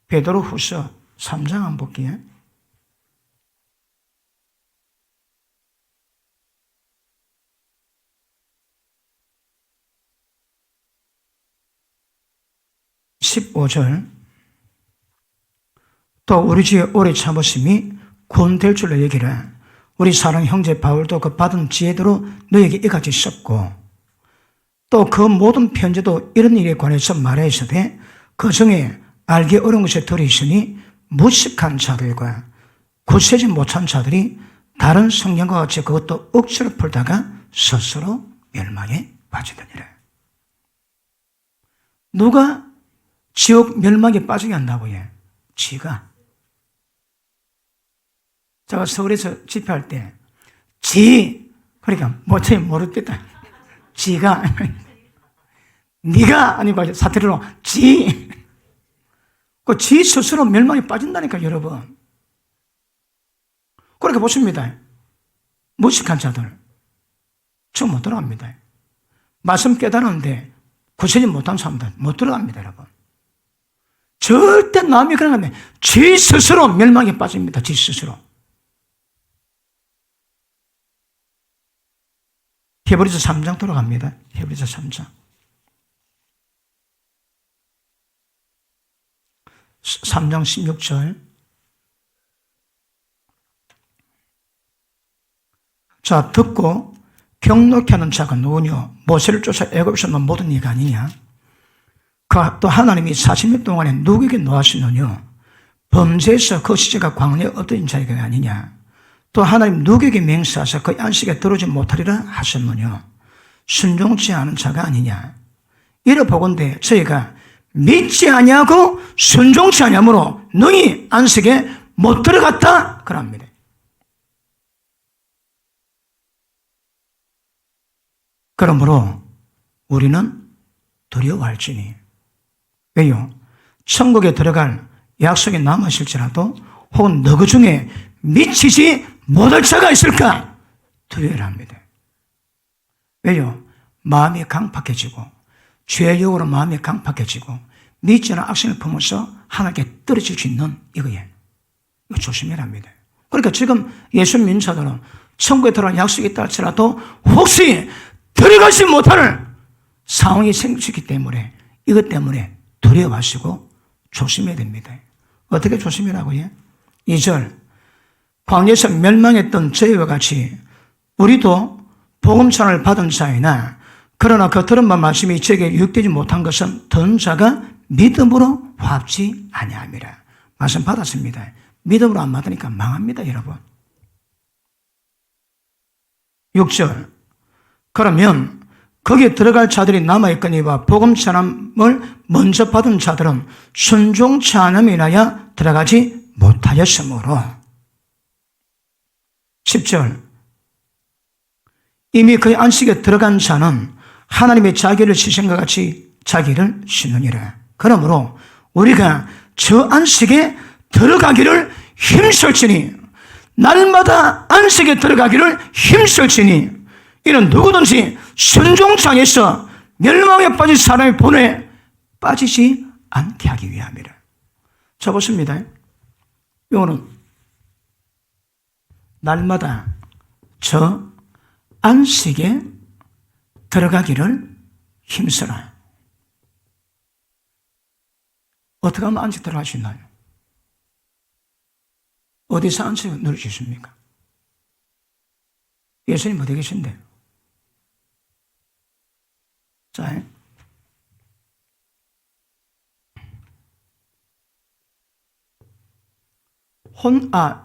베드로 후서 3장 한번 볼게요. (15절) 또 우리 주의 오래 참으심이 구원될 줄로 여기라. 우리 사랑 형제 바울도 그 받은 지혜대로 너에게 이같이 썼고 또 그 모든 편지도 이런 일에 관해서 말하였으되 그 중에 알기 어려운 것이 들어 있으니 무식한 자들과 굳세지 못한 자들이 다른 성경과 같이 그것도 억지로 풀다가 스스로 멸망에 빠지더니라. 누가 지옥 멸망에 빠지게 한다고 해? 지가. 제가 서울에서 집회할 때 그러니까 뭐지 모르겠다. 지가 네가 아니고 사투리로 그 지 스스로 멸망에 빠진다니까, 여러분. 그렇게 보십니다. 무식한 자들, 지금 못 들어갑니다. 말씀 깨달았는데 구세지 못한 사람들 못 들어갑니다, 여러분. 절대 남이 그러면 지 스스로 멸망에 빠집니다, 지 스스로. 히브리서 3장 돌아갑니다. 히브리서 3장. 3장 16절. 자, 듣고 경록케 하는 자가 누구냐? 모세를 쫓아 애굽에서 난 모든 이가 아니냐? 또 하나님이 40년 동안에 누구에게 노하시느냐? 범죄에서 그 시제가 광야에 얻어진 자에게 아니냐? 또 하나님 누구에게 맹세하사 그 안식에 들어오지 못하리라 하셨느냐? 순종치 않은 자가 아니냐? 이래 보건대 저희가 믿지 아니하고 순종치 아니하므로 너희 안식에 못 들어갔다 그럽니다. 그러므로 우리는 두려워할지니. 왜요? 천국에 들어갈 약속이 남으실지라도 혹은 너그 중에 미치지 못할 자가 있을까? 두려워합니다. 왜요? 마음이 강팍해지고 죄의 유혹으로 마음이 강팍해지고 믿지 않은 악성을 품어서 하나님께 떨어질 수 있는 이거예요. 이거 조심해야 합니다. 그러니까 지금 예수 믿는 자들은 천국에 들어갈 약속이 있다 할지라도 혹시 들어가지 못할 상황이 생길 수 있기 때문에 이것 때문에 두려워하시고 조심해야 됩니다. 어떻게 조심하라고요? 2절 광야에서 멸망했던 저희와 같이 우리도 복음찬을 받은 자이나 그러나 그 들은 바 말씀이 저에게 유익되지 못한 것은 듣는 자가 믿음으로 화합지 아니함이라. 말씀 받았습니다. 믿음으로 안 받으니까 망합니다, 여러분. 6절 그러면 거기에 들어갈 자들이 남아있거니와 복음 전함을 먼저 받은 자들은 순종치 않음이 인하여 들어가지 못하였으므로. 10절 이미 그의 안식에 들어간 자는 하나님의 자기를 시신과 같이 자기를 쉬느니라. 그러므로 우리가 저 안식에 들어가기를 힘쓸지니 날마다 안식에 들어가기를 힘쓸지니 이는 누구든지 순종창에서 멸망에 빠진 사람의 본에 빠지지 않게 하기 위함이라. 자, 보십니다. 이거는 날마다 저 안식에 들어가기를 힘쓰라. 어떻게 하면 안식 들어갈 수 있나요? 어디서 안식을 누릴 수 있습니까? 예수님 어디 계신데요? 자,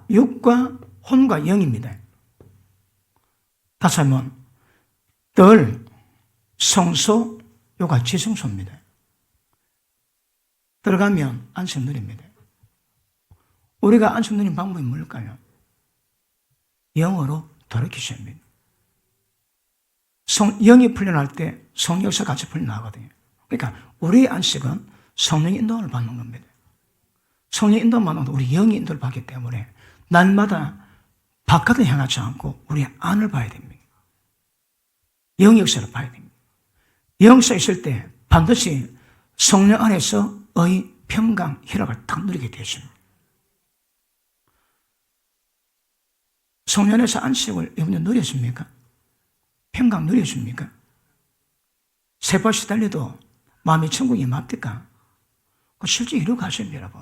육과 혼과 영입니다. 다시 한번, 뜰, 성소, 요가 지성소입니다. 들어가면 안식 누립니다. 우리가 안식 누리는 방법이 뭘까요? 영어로 돌이키십니다. 영이 풀려날 때 성령에서 같이 풀려나거든요. 그러니까 우리의 안식은 성령의 인도를 받는 겁니다. 성령의 인도를 받는 것도 우리 영의 인도를 받기 때문에 날마다 바깥을 향하지 않고 우리 안을 봐야 됩니다. 영의 역사를 봐야 됩니다. 영 역사 있을 때 반드시 성령 안에서의 평강, 희락을 딱 누리게 되십니다. 성령 안에서 안식을 여러분 누렸습니까? 평강 누렸습니까? 세발 시달려도 마음의 천국이 맙니까? 실제 이루어 가십니다, 여러분.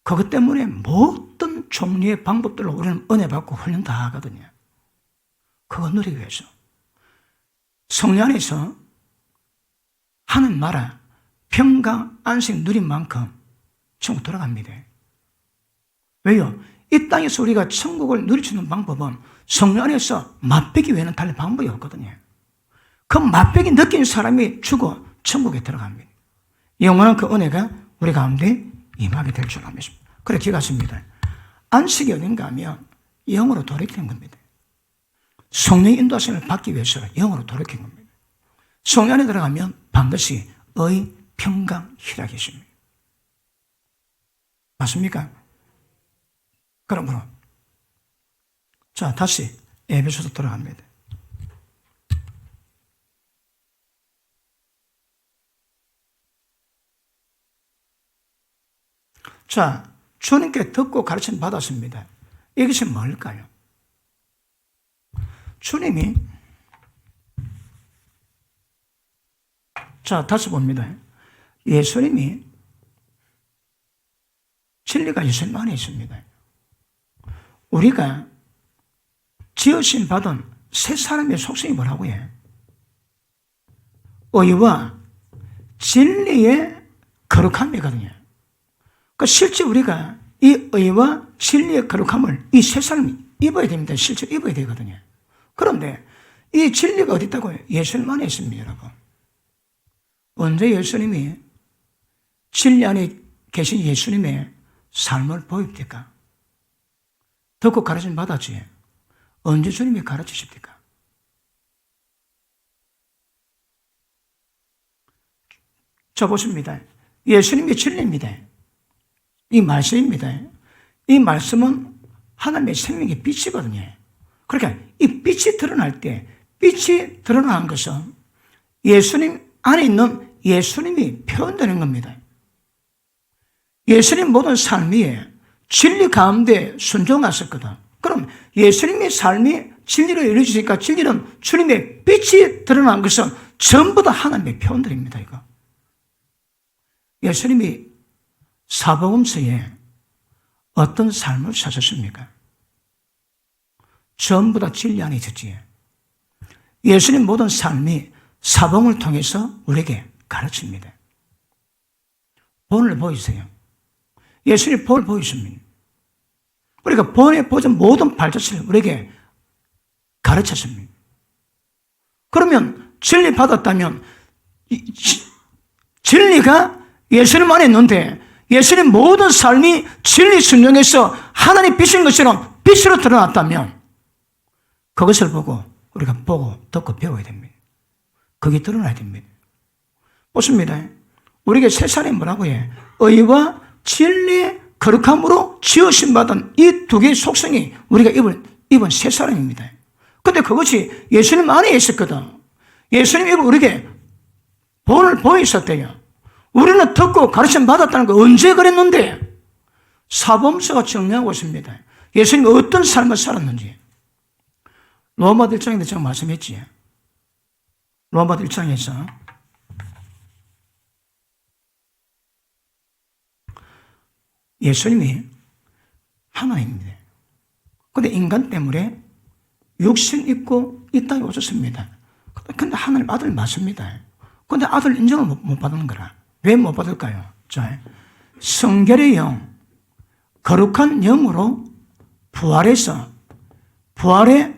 그것 때문에 모든 종류의 방법들로 우리는 은혜 받고 훈련 다 하거든요. 그거 누리기 위해서. 성령 안에서 하는 나라, 평강, 안식 누린 만큼 천국 돌아갑니다. 왜요? 이 땅에서 우리가 천국을 누릴 수 있는 방법은 성령 안에서 맛보기 외에는 다른 방법이 없거든요. 그 맛보기 느낀 사람이 죽어 천국에 들어갑니다. 영원한 그 은혜가 우리 가운데 임하게 될 줄 믿습니다. 그래 기가십니다. 안식이 어딘가 하면 영으로 돌이키는 겁니다. 성령의 인도하심을 받기 위해서 영으로 돌이키는 겁니다. 성령 안에 들어가면 반드시 의, 평강, 희락이 있습니다. 맞습니까? 그러므로 자, 다시 에베소서 돌아갑니다. 자, 주님께 듣고 가르침 받았습니다. 이것이 뭘까요? 주님이, 자, 다시 봅니다. 예수님이 진리가 예수님 안에 있습니다. 우리가 지으심 받은 새 사람의 속성이 뭐라고요? 의와 진리의 거룩함이거든요. 그러니까 실제 우리가 이 의와 진리의 거룩함을 이 새 사람이 입어야 됩니다. 실제로 입어야 되거든요. 그런데 이 진리가 어디 있다고요? 예수님 안에 있습니다, 여러분. 언제 예수님이 진리 안에 계신 예수님의 삶을 보입니까? 듣고 가르침 받았지. 언제 주님이 가르치십니까? 자, 보십니다. 예수님이 진리입니다. 이 말씀입니다. 이 말씀은 하나님의 생명의 빛이거든요. 그러니까 이 빛이 드러날 때, 빛이 드러난 것은 예수님 안에 있는 예수님이 표현되는 겁니다. 예수님 모든 삶이 진리 가운데 순종하셨거든. 그럼 예수님의 삶이 진리로 이루어지니까 진리는 주님의 빛이 드러난 것은 전부 다 하나님의 표현들입니다. 이거. 예수님이 사복음서에 어떤 삶을 사셨습니까? 전부 다 진리 안에 있었지. 예수님 모든 삶이 사복음을 통해서 우리에게 가르칩니다. 본을 보이세요. 예수님 본을 보이십니다. 우리가 본에 보던 모든 발자취를 우리에게 가르쳤습니다. 그러면 진리 받았다면 진리가 예수님 안에 있는데 예수님 모든 삶이 진리 순종해서 하나님 빛인 것처럼 빛으로 드러났다면 그것을 보고 우리가 보고 듣고 배워야 됩니다. 그게 드러나야 됩니다. 보십니다. 우리에게 새 사람이 뭐라고 해? 의와 진리의 거룩함으로 지으심 받은 이 두 개의 속성이 우리가 입은 새 사람입니다. 근데 그것이 예수님 안에 있었거든. 예수님이 우리에게 본을 보이셨대요. 우리는 듣고 가르침 받았다는 거 언제 그랬는데? 사복음서가 정리하고 있습니다. 예수님이 어떤 삶을 살았는지. 로마서 1장인데 제가 말씀했지. 로마서 1장에서 예수님이 하나님입니다. 그런데 인간 때문에 육신 입고 이 땅에 오셨습니다. 근데 하나님 아들 맞습니다. 그런데 아들 인정을 못 받는 거라. 왜 못 받을까요? 자, 성결의 영, 거룩한 영으로 부활해서 부활의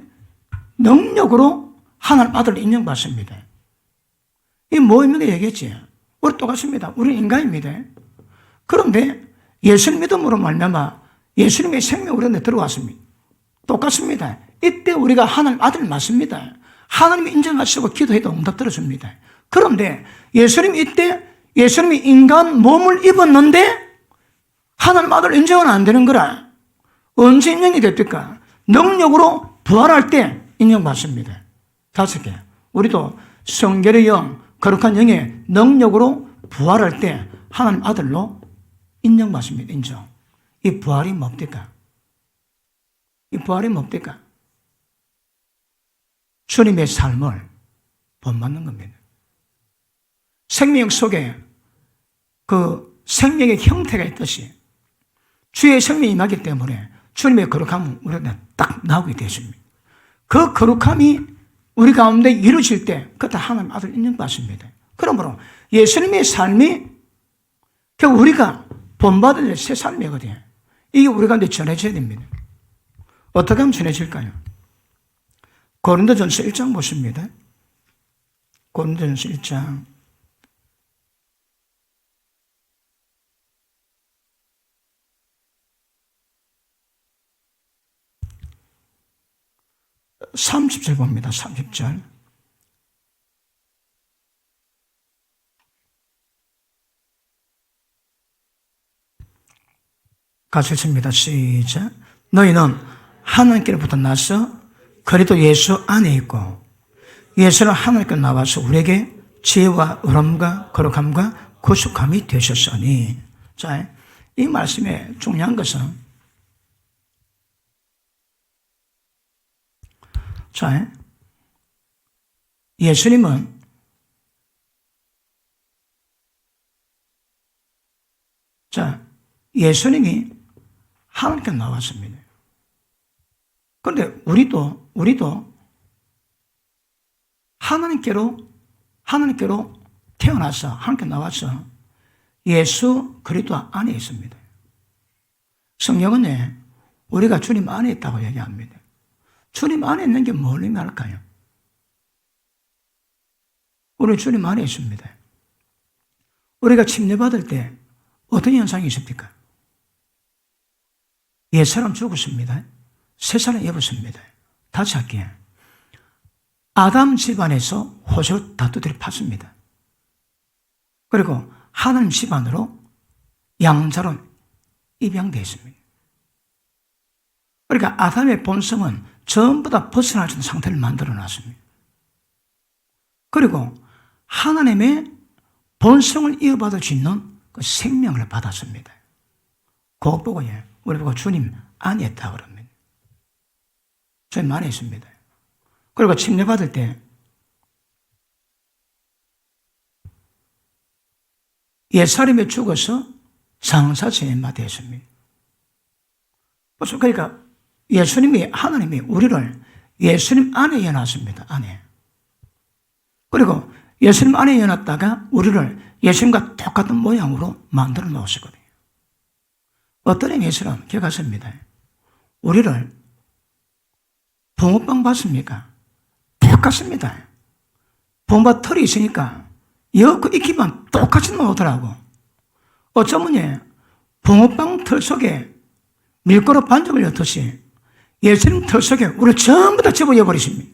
능력으로 하나님 아들을 인정받습니다. 이 모임에게 얘기했지. 우리 똑같습니다. 우리는 인간입니다. 그런데 예수님 믿음으로 말미암아 예수님의 생명 우리한테 들어왔습니다. 똑같습니다. 이때 우리가 하나님 아들 맞습니다. 하나님이 인정하시고 기도해도 응답 들어줍니다. 그런데 예수님이 이때 예수님이 인간 몸을 입었는데 하나님 아들 인정은 안 되는 거라. 언제 인정이 됩니까? 능력으로 부활할 때 인정받습니다. 5개. 우리도 성결의 영, 거룩한 영의 능력으로 부활할 때 하나님 아들로 인정받습니다. 인정. 이 부활이 뭡니까? 이 부활이 뭡니까? 주님의 삶을 본받는 겁니다. 생명 속에 그 생명의 형태가 있듯이 주의 생명이 임하기 때문에 주님의 거룩함은 우리한테 딱 나오게 되십니다. 그 거룩함이 우리 가운데 이루어질 때 그때 하나님 아들 인정받습니다. 그러므로 예수님의 삶이 결국 우리가 본받을 새 삶이거든요. 이게 우리 가운데 전해져야 됩니다. 어떻게 하면 전해질까요? 고린도전서 1장 보십니다. 고린도전서 1장 30절 봅니다. 30절. 같이 읽습니다. 시작. 너희는 하나님께로부터 나서 그리스도 예수 안에 있고 예수는 하나님께 나와서 우리에게 지혜와 의로움과 거룩함과 구속함이 되셨으니. 자, 이 말씀의 중요한 것은, 자, 예수님은 예수님이 하나님께 나왔습니다. 그런데 우리도 하나님께로 태어나서 하나님께 나와서 예수 그리스도 안에 있습니다. 성경은 우리가 주님 안에 있다고 얘기합니다. 주님 안에 있는 게 뭘 의미할까요? 우리 주님 안에 있습니다. 우리가 침례받을 때 어떤 현상이 있습니까? 옛사람 죽었습니다. 새사람 입었습니다. 다시 할게요. 아담 집안에서 호적 다투들이 팠습니다. 그리고 하나님 집안으로 양자로 입양되어 있습니다. 그러니까 아담의 본성은 전부 다 벗어날 수 있는 상태를 만들어 놨습니다. 그리고 하나님의 본성을 이어받을 수 있는 그 생명을 받았습니다. 그것 보고 우리 보고 주님 안에 있다 그럽니다. 주님 안에 있습니다. 그리고 침례받을 때 옛사람이 죽어서 상사제만 되었습니다. 그러니까 하나님이 우리를 예수님 안에 여놨습니다. 안에. 그리고 예수님 안에 여놨다가 우리를 예수님과 똑같은 모양으로 만들어 놓으시거든요. 어떤 의미에서는 기억하십니다. 우리를 붕어빵 봤습니까? 똑같습니다. 붕어빵 털이 있으니까 엮고 익히면 똑같이 나오더라고. 어쩌면 붕어빵 털 속에 밀가루 반죽을 넣듯이 예수님 털 속에 우리를 전부 다 집어넣어 버리십니다.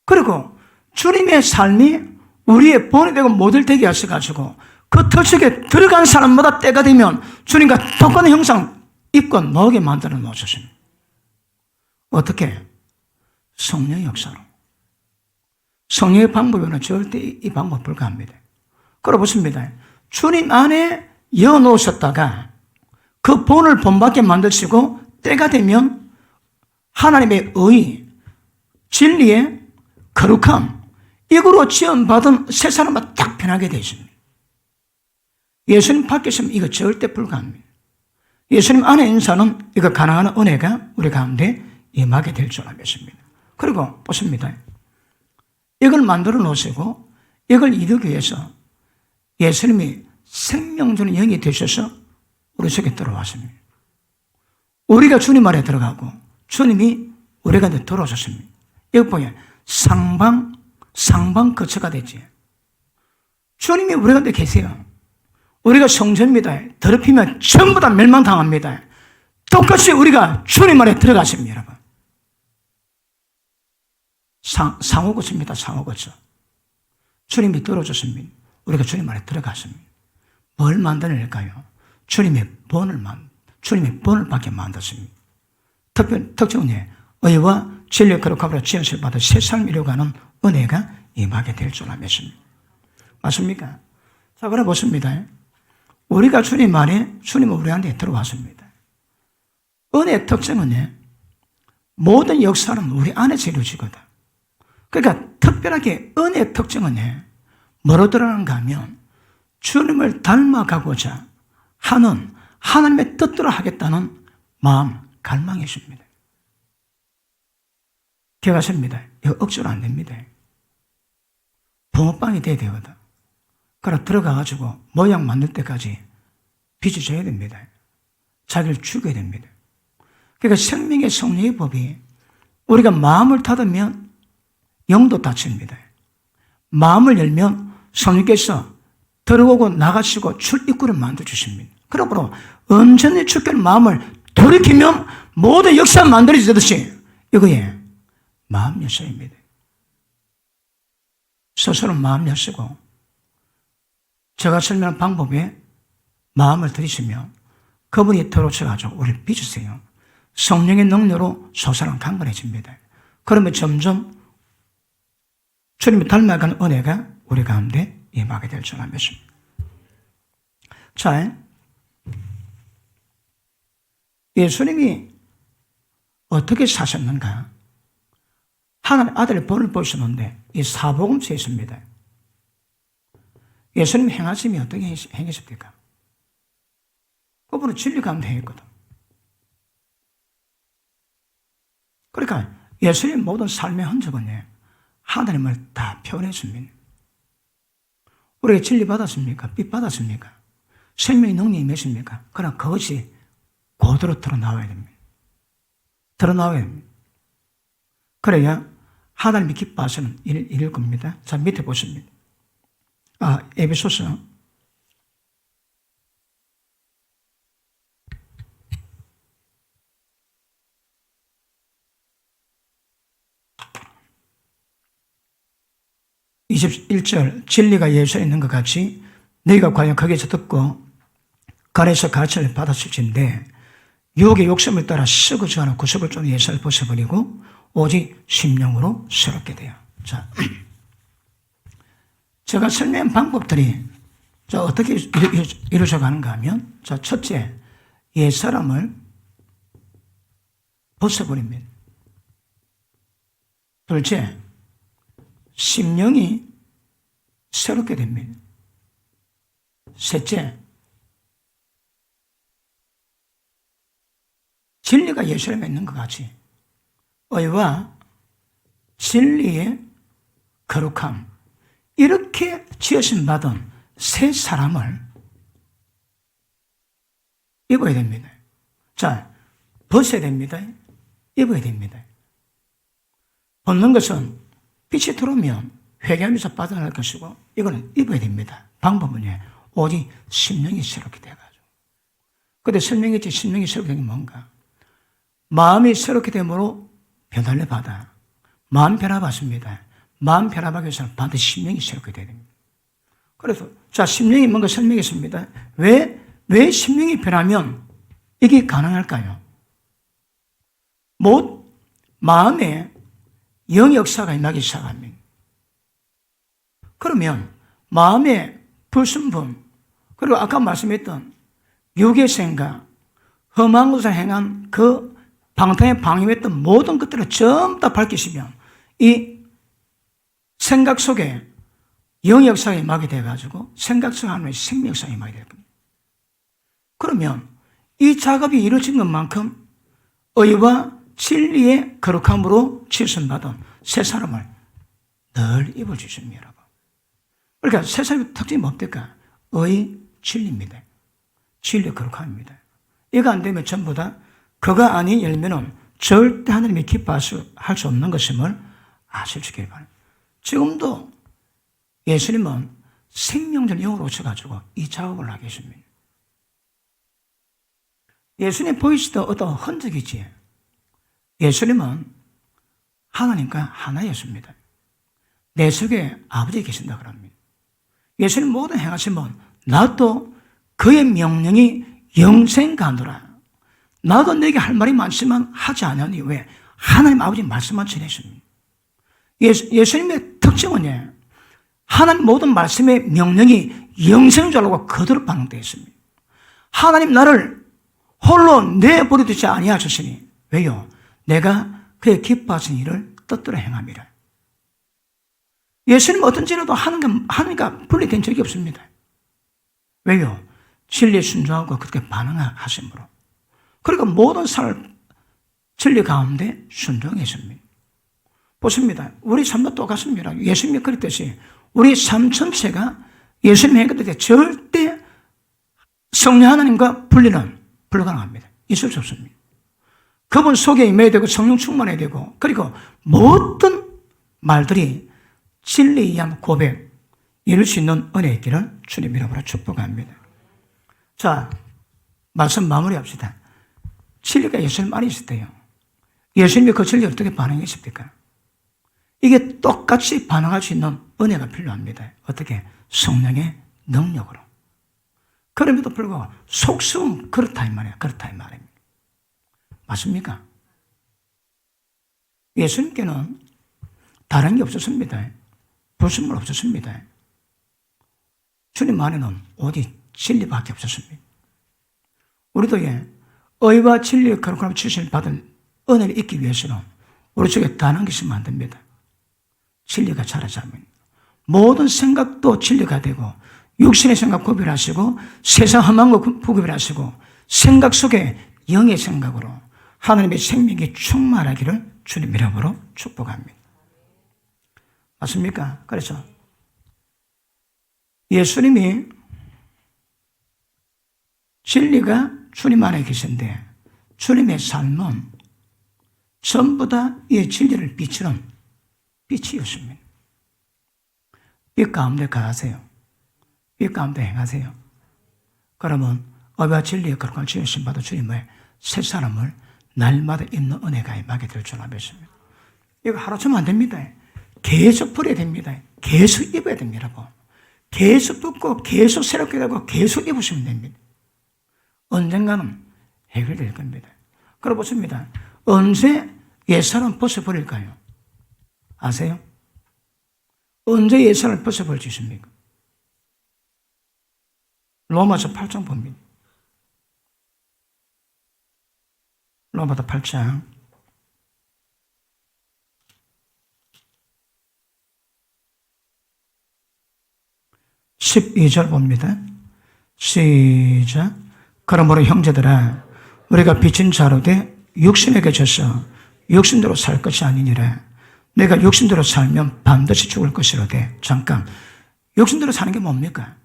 그리고 주님의 삶이 우리의 본이 되고 모델 되게 하셔가지고 그 털 속에 들어간 사람마다 때가 되면 주님과 똑같은 형상 입고 나오게 만들어 놓으셨습니다. 어떻게? 성령의 역사로. 성령의 방법에는 절대 이 방법 불가합니다. 그러고 보십니다. 주님 안에 여놓으셨다가 그 본을 본받게 만드시고 때가 되면 하나님의 의, 진리의 거룩함, 이거로 지원받은 새 사람만 딱 변하게 되어 있습니다. 예수님 밖에 있으면 이거 절대 불가합니다. 예수님 안에 있는 사람은 이거 가능한 은혜가 우리 가운데 임하게 될 줄 믿습니다. 그리고 보십니다. 이걸 만들어 놓으시고 이걸 이루기 위해서 예수님이 생명 주는 영이 되셔서 우리 속에 들어왔습니다. 우리가 주님 안에 들어가고 주님이 우리 가운데 들어오셨습니다. 여기 보면 상방 거처가 되지. 주님이 우리 가운데 계세요. 우리가 성전입니다. 더럽히면 전부 다 멸망당합니다. 똑같이 우리가 주님 안에 들어갔습니다, 여러분. 상호거처입니다, 상호거처. 주님이 들어오셨습니다. 우리가 주님 안에 들어갔습니다. 뭘 만들어낼까요? 주님의 본을 받게 만들었습니다. 특징은 의와 진리의 거룩함으로 지음을 받아 새 삶을 이루어가는 은혜가 임하게 될 줄 믿습니다. 맞습니까? 자, 그래 보십니다. 우리가 주님 안에, 주님은 우리한테 들어왔습니다. 은혜의 특징은 모든 역사는 우리 안에서 이루어지거든. 그러니까 특별하게 은혜의 특징은 뭐로 드러나는가 하면 주님을 닮아가고자 하는 하나님의 뜻대로 하겠다는 마음, 갈망이 있습니다. 기억하십니다. 이거 억지로 안 됩니다. 붕어빵이 돼야 되거든. 그래 들어가가지고 모양 만들 때까지 빚어줘야 됩니다. 자기를 죽여야 됩니다. 그러니까 생명의 성령의 법이 우리가 마음을 닫으면 영도 닫힙니다. 마음을 열면 성령께서 들어오고 나가시고 출입구를 만들어주십니다. 그러므로 온전히 주께는 마음을 돌이키면 모든 역사가 만들어지듯이 이거에 마음 열쇠입니다. 스스로 마음 열쇠고 제가 설명한 방법에 마음을 들이시면 그분이 들어오셔가지고 우리를 빚으세요. 성령의 능력으로 소사는 강건해집니다. 그러면 점점 주님을 닮아가는 은혜가 우리 가운데 임하게 될 줄 믿습니다. 자, 예수님이 어떻게 사셨는가? 하나님 아들의 본을 보셨는데 이 사복음서에 있습니다. 예수님 행하심이 어떻게 행하십니까? 그분은 진리 가운데 행했거든. 그러니까 예수님 모든 삶의 흔적은 하나님을 다 표현했습니다. 우리가 진리 받았습니까? 빛 받았습니까? 생명의 능력이 임했습니까? 그러나 그것이 그대로 드러나와야 됩니다. 드러나와야 됩니다. 그래야 하나님이 기뻐하시는 일일 겁니다. 자, 밑에 보십니다. 에베소서 21절 진리가 예수에 있는 것 같이 너희가 과연 거기서 듣고 간에서 가르침을 받았을진데 유혹의 욕심을 따라 썩어져 가는 구습을 쫓는 예수를 벗어버리고 오직 심령으로 새롭게 돼요. 자, 제가 설명한 방법들이 어떻게 이루어져 가는가 하면, 자, 첫째, 옛사람을 벗어버립니다. 둘째, 심령이 새롭게 됩니다. 셋째, 진리가 예수를 맺는 것 같이 의와 진리의 거룩함, 이렇게 지으심 받은 새 사람을 입어야 됩니다. 자, 벗어야 됩니다. 입어야 됩니다. 벗는 것은 빛이 들어오면 회개하면서 빠져나갈 것이고, 이거는 입어야 됩니다. 방법은 오직 심령이 새롭게 돼가지고. 근데 설명했지, 심령이 새롭게 된 게 뭔가? 마음이 새롭게 됨으로 변화를 받아. 마음 변화받습니다. 마음 변화받기 위해서는 반드시 심령이 새롭게 돼야 됩니다. 그래서, 자, 심령이 뭔가 설명했습니다. 왜 심령이 변하면 이게 가능할까요? 마음에 영 역사가 임하기 시작합니다. 그러면 마음의 불순분, 그리고 아까 말씀했던 육의 생각, 험한 것을 행한 그 방탕에 방임했던 모든 것들을 전부 다 밝히시면 이 생각 속에 영 역사가 임하게 돼가지고 생각 속 하나의 생명 역사가 임하게 될 겁니다. 그러면 이 작업이 이루어진 것만큼 의와 진리의 거룩함으로 칠순받은 새 사람을 늘 입어주십니다, 여러분. 그러니까 새 사람의 특징이 뭡니까? 의, 진리입니다. 진리의 거룩함입니다. 이거 안 되면 전부 다 그가 아닌 열매는 절대 하나님이 기뻐할 수 없는 것임을 아시길 바랍니다. 지금도 예수님은 생명적 영으로 오셔가지고 이 작업을 하고 계십니다. 예수님 보이시던 어떤 흔적이지. 예수님은 하나님과 하나였습니다. 내 속에 아버지 계신다 그럽니다. 예수님 모든 행하심은 나도 그의 명령이 영생가노라. 나도 내게 할 말이 많지만 하지 않으니 왜? 하나님 아버지 말씀만 전했습니다. 예수님의 특징은 하나님 모든 말씀의 명령이 영생자라고 그대로 반응되어 있습니다. 하나님 나를 홀로 내버려두지 아니하셨으니 왜요? 내가 그의 기뻐하신 일을 뜻대로 행함이라. 예수님은 어떤 죄라도 하나님과 분리된 적이 없습니다. 왜요? 진리에 순종하고 그렇게 반응하심으로. 그러니까 모든 삶을 진리 가운데 순종했습니다. 보십니다. 우리 삶도 똑같습니다. 예수님이 그랬듯이 우리 삶 전체가 예수님이 했을 절대 성령 하나님과 분리는 불가능합니다. 있을 수 없습니다. 그분 속에 임해야 되고 성령 충만해야 되고, 그리고 모든 말들이 진리에 의한 고백, 이룰 수 있는 은혜의 길을 주님 이름으로 축복합니다. 자, 말씀 마무리합시다. 진리가 예수님 안에 있을 때요. 예수님이 그 진리에 어떻게 반응했습니까? 이게 똑같이 반응할 수 있는 은혜가 필요합니다. 어떻게? 성령의 능력으로. 그럼에도 불구하고 속수는 그렇다 이 말이에요. 그렇다 이 말입니다. 맞습니까? 예수님께는 다른 게 없었습니다. 불순물 없었습니다. 주님 안에는 오직 진리밖에 없었습니다. 우리도 의와 진리의 거룩함을 주신 받은 은혜를 잊기 위해서는 우리 속에 단한 게 있으면 안 됩니다. 진리가 자라자면 모든 생각도 진리가 되고 육신의 생각 구별하시고 세상 험한 거 구별하시고 생각 속에 영의 생각으로 하나님의 생명이 충만하기를 주님 이름으로 축복합니다. 맞습니까? 그래서 예수님이 진리가 주님 안에 계신데 주님의 삶은 전부 다 이 진리를 비추는 빛이었습니다. 빛 가운데 가세요. 빛 가운데 행하세요. 그러면 의와 진리의 거룩함을 주신 받은 주님의 새 사람을 날마다 입는 은혜가 임하게 될 줄 믿습니다. 이거 하루쯤 안 됩니다. 계속 버려야 됩니다. 계속 입어야 됩니다. 계속 듣고 계속 새롭게 되고 계속 입으시면 됩니다. 언젠가는 해결될 겁니다. 그러고 보십니다. 언제 옛사람 벗어버릴까요? 아세요? 언제 옛사람을 벗어버릴 수 있습니까? 로마서 8장 봅니다. 로마서 8장 12절 봅니다. 시작. 그러므로 형제들아 우리가 빚진 자로 돼 육신에게 져서 육신대로 살 것이 아니니라. 내가 육신대로 살면 반드시 죽을 것이로되. 잠깐, 육신대로 사는 게 뭡니까?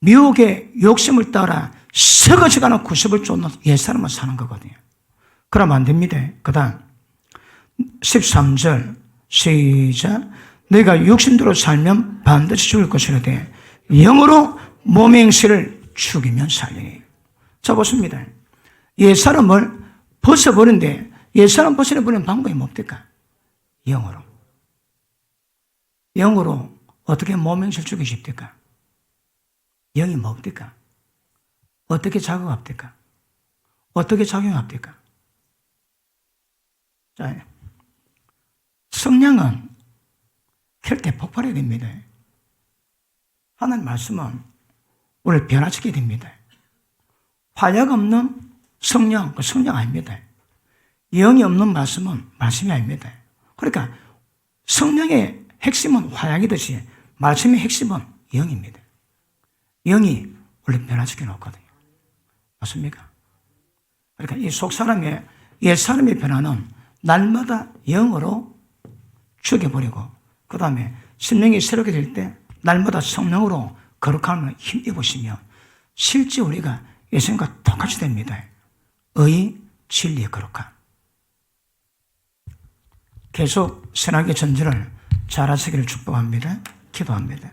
미혹의 욕심을 따라 썩어져가는 구습을 쫓는 옛사람만 사는 거거든요. 그러면 안 됩니다. 그 다음 13절 시작. 내가 육신대로 살면 반드시 죽을 것이로되 영으로 몸의 행실을 죽이면 살리니. 자 보십니다. 옛사람을 벗어버린데 옛사람 벗어버리는 방법이 뭡니까? 영으로. 영으로 어떻게 몸의 행실을 죽이십니까? 영이 뭡니까? 어떻게 작용합니까? 어떻게 작용합니까? 자, 성령은 켤 때 폭발해야 됩니다. 하나님 말씀은 우리를 변화시키게 됩니다. 활력 없는 성령, 그 성령 아닙니다. 영이 없는 말씀은 말씀이 아닙니다. 그러니까 성령의 핵심은 활약이듯이 말씀의 핵심은 영입니다. 영이 원래 변화시켜 놓거든요. 맞습니까? 그러니까 이 속사람의 옛사람의 변화는 날마다 영으로 죽여버리고 그 다음에 심령이 새롭게 될 때 날마다 성령으로 거룩함을 힘입으시면 실제 우리가 예수님과 똑같이 됩니다. 의, 진리의 거룩함. 계속 선악의 전진을 잘하시기를 축복합니다. 기도합니다.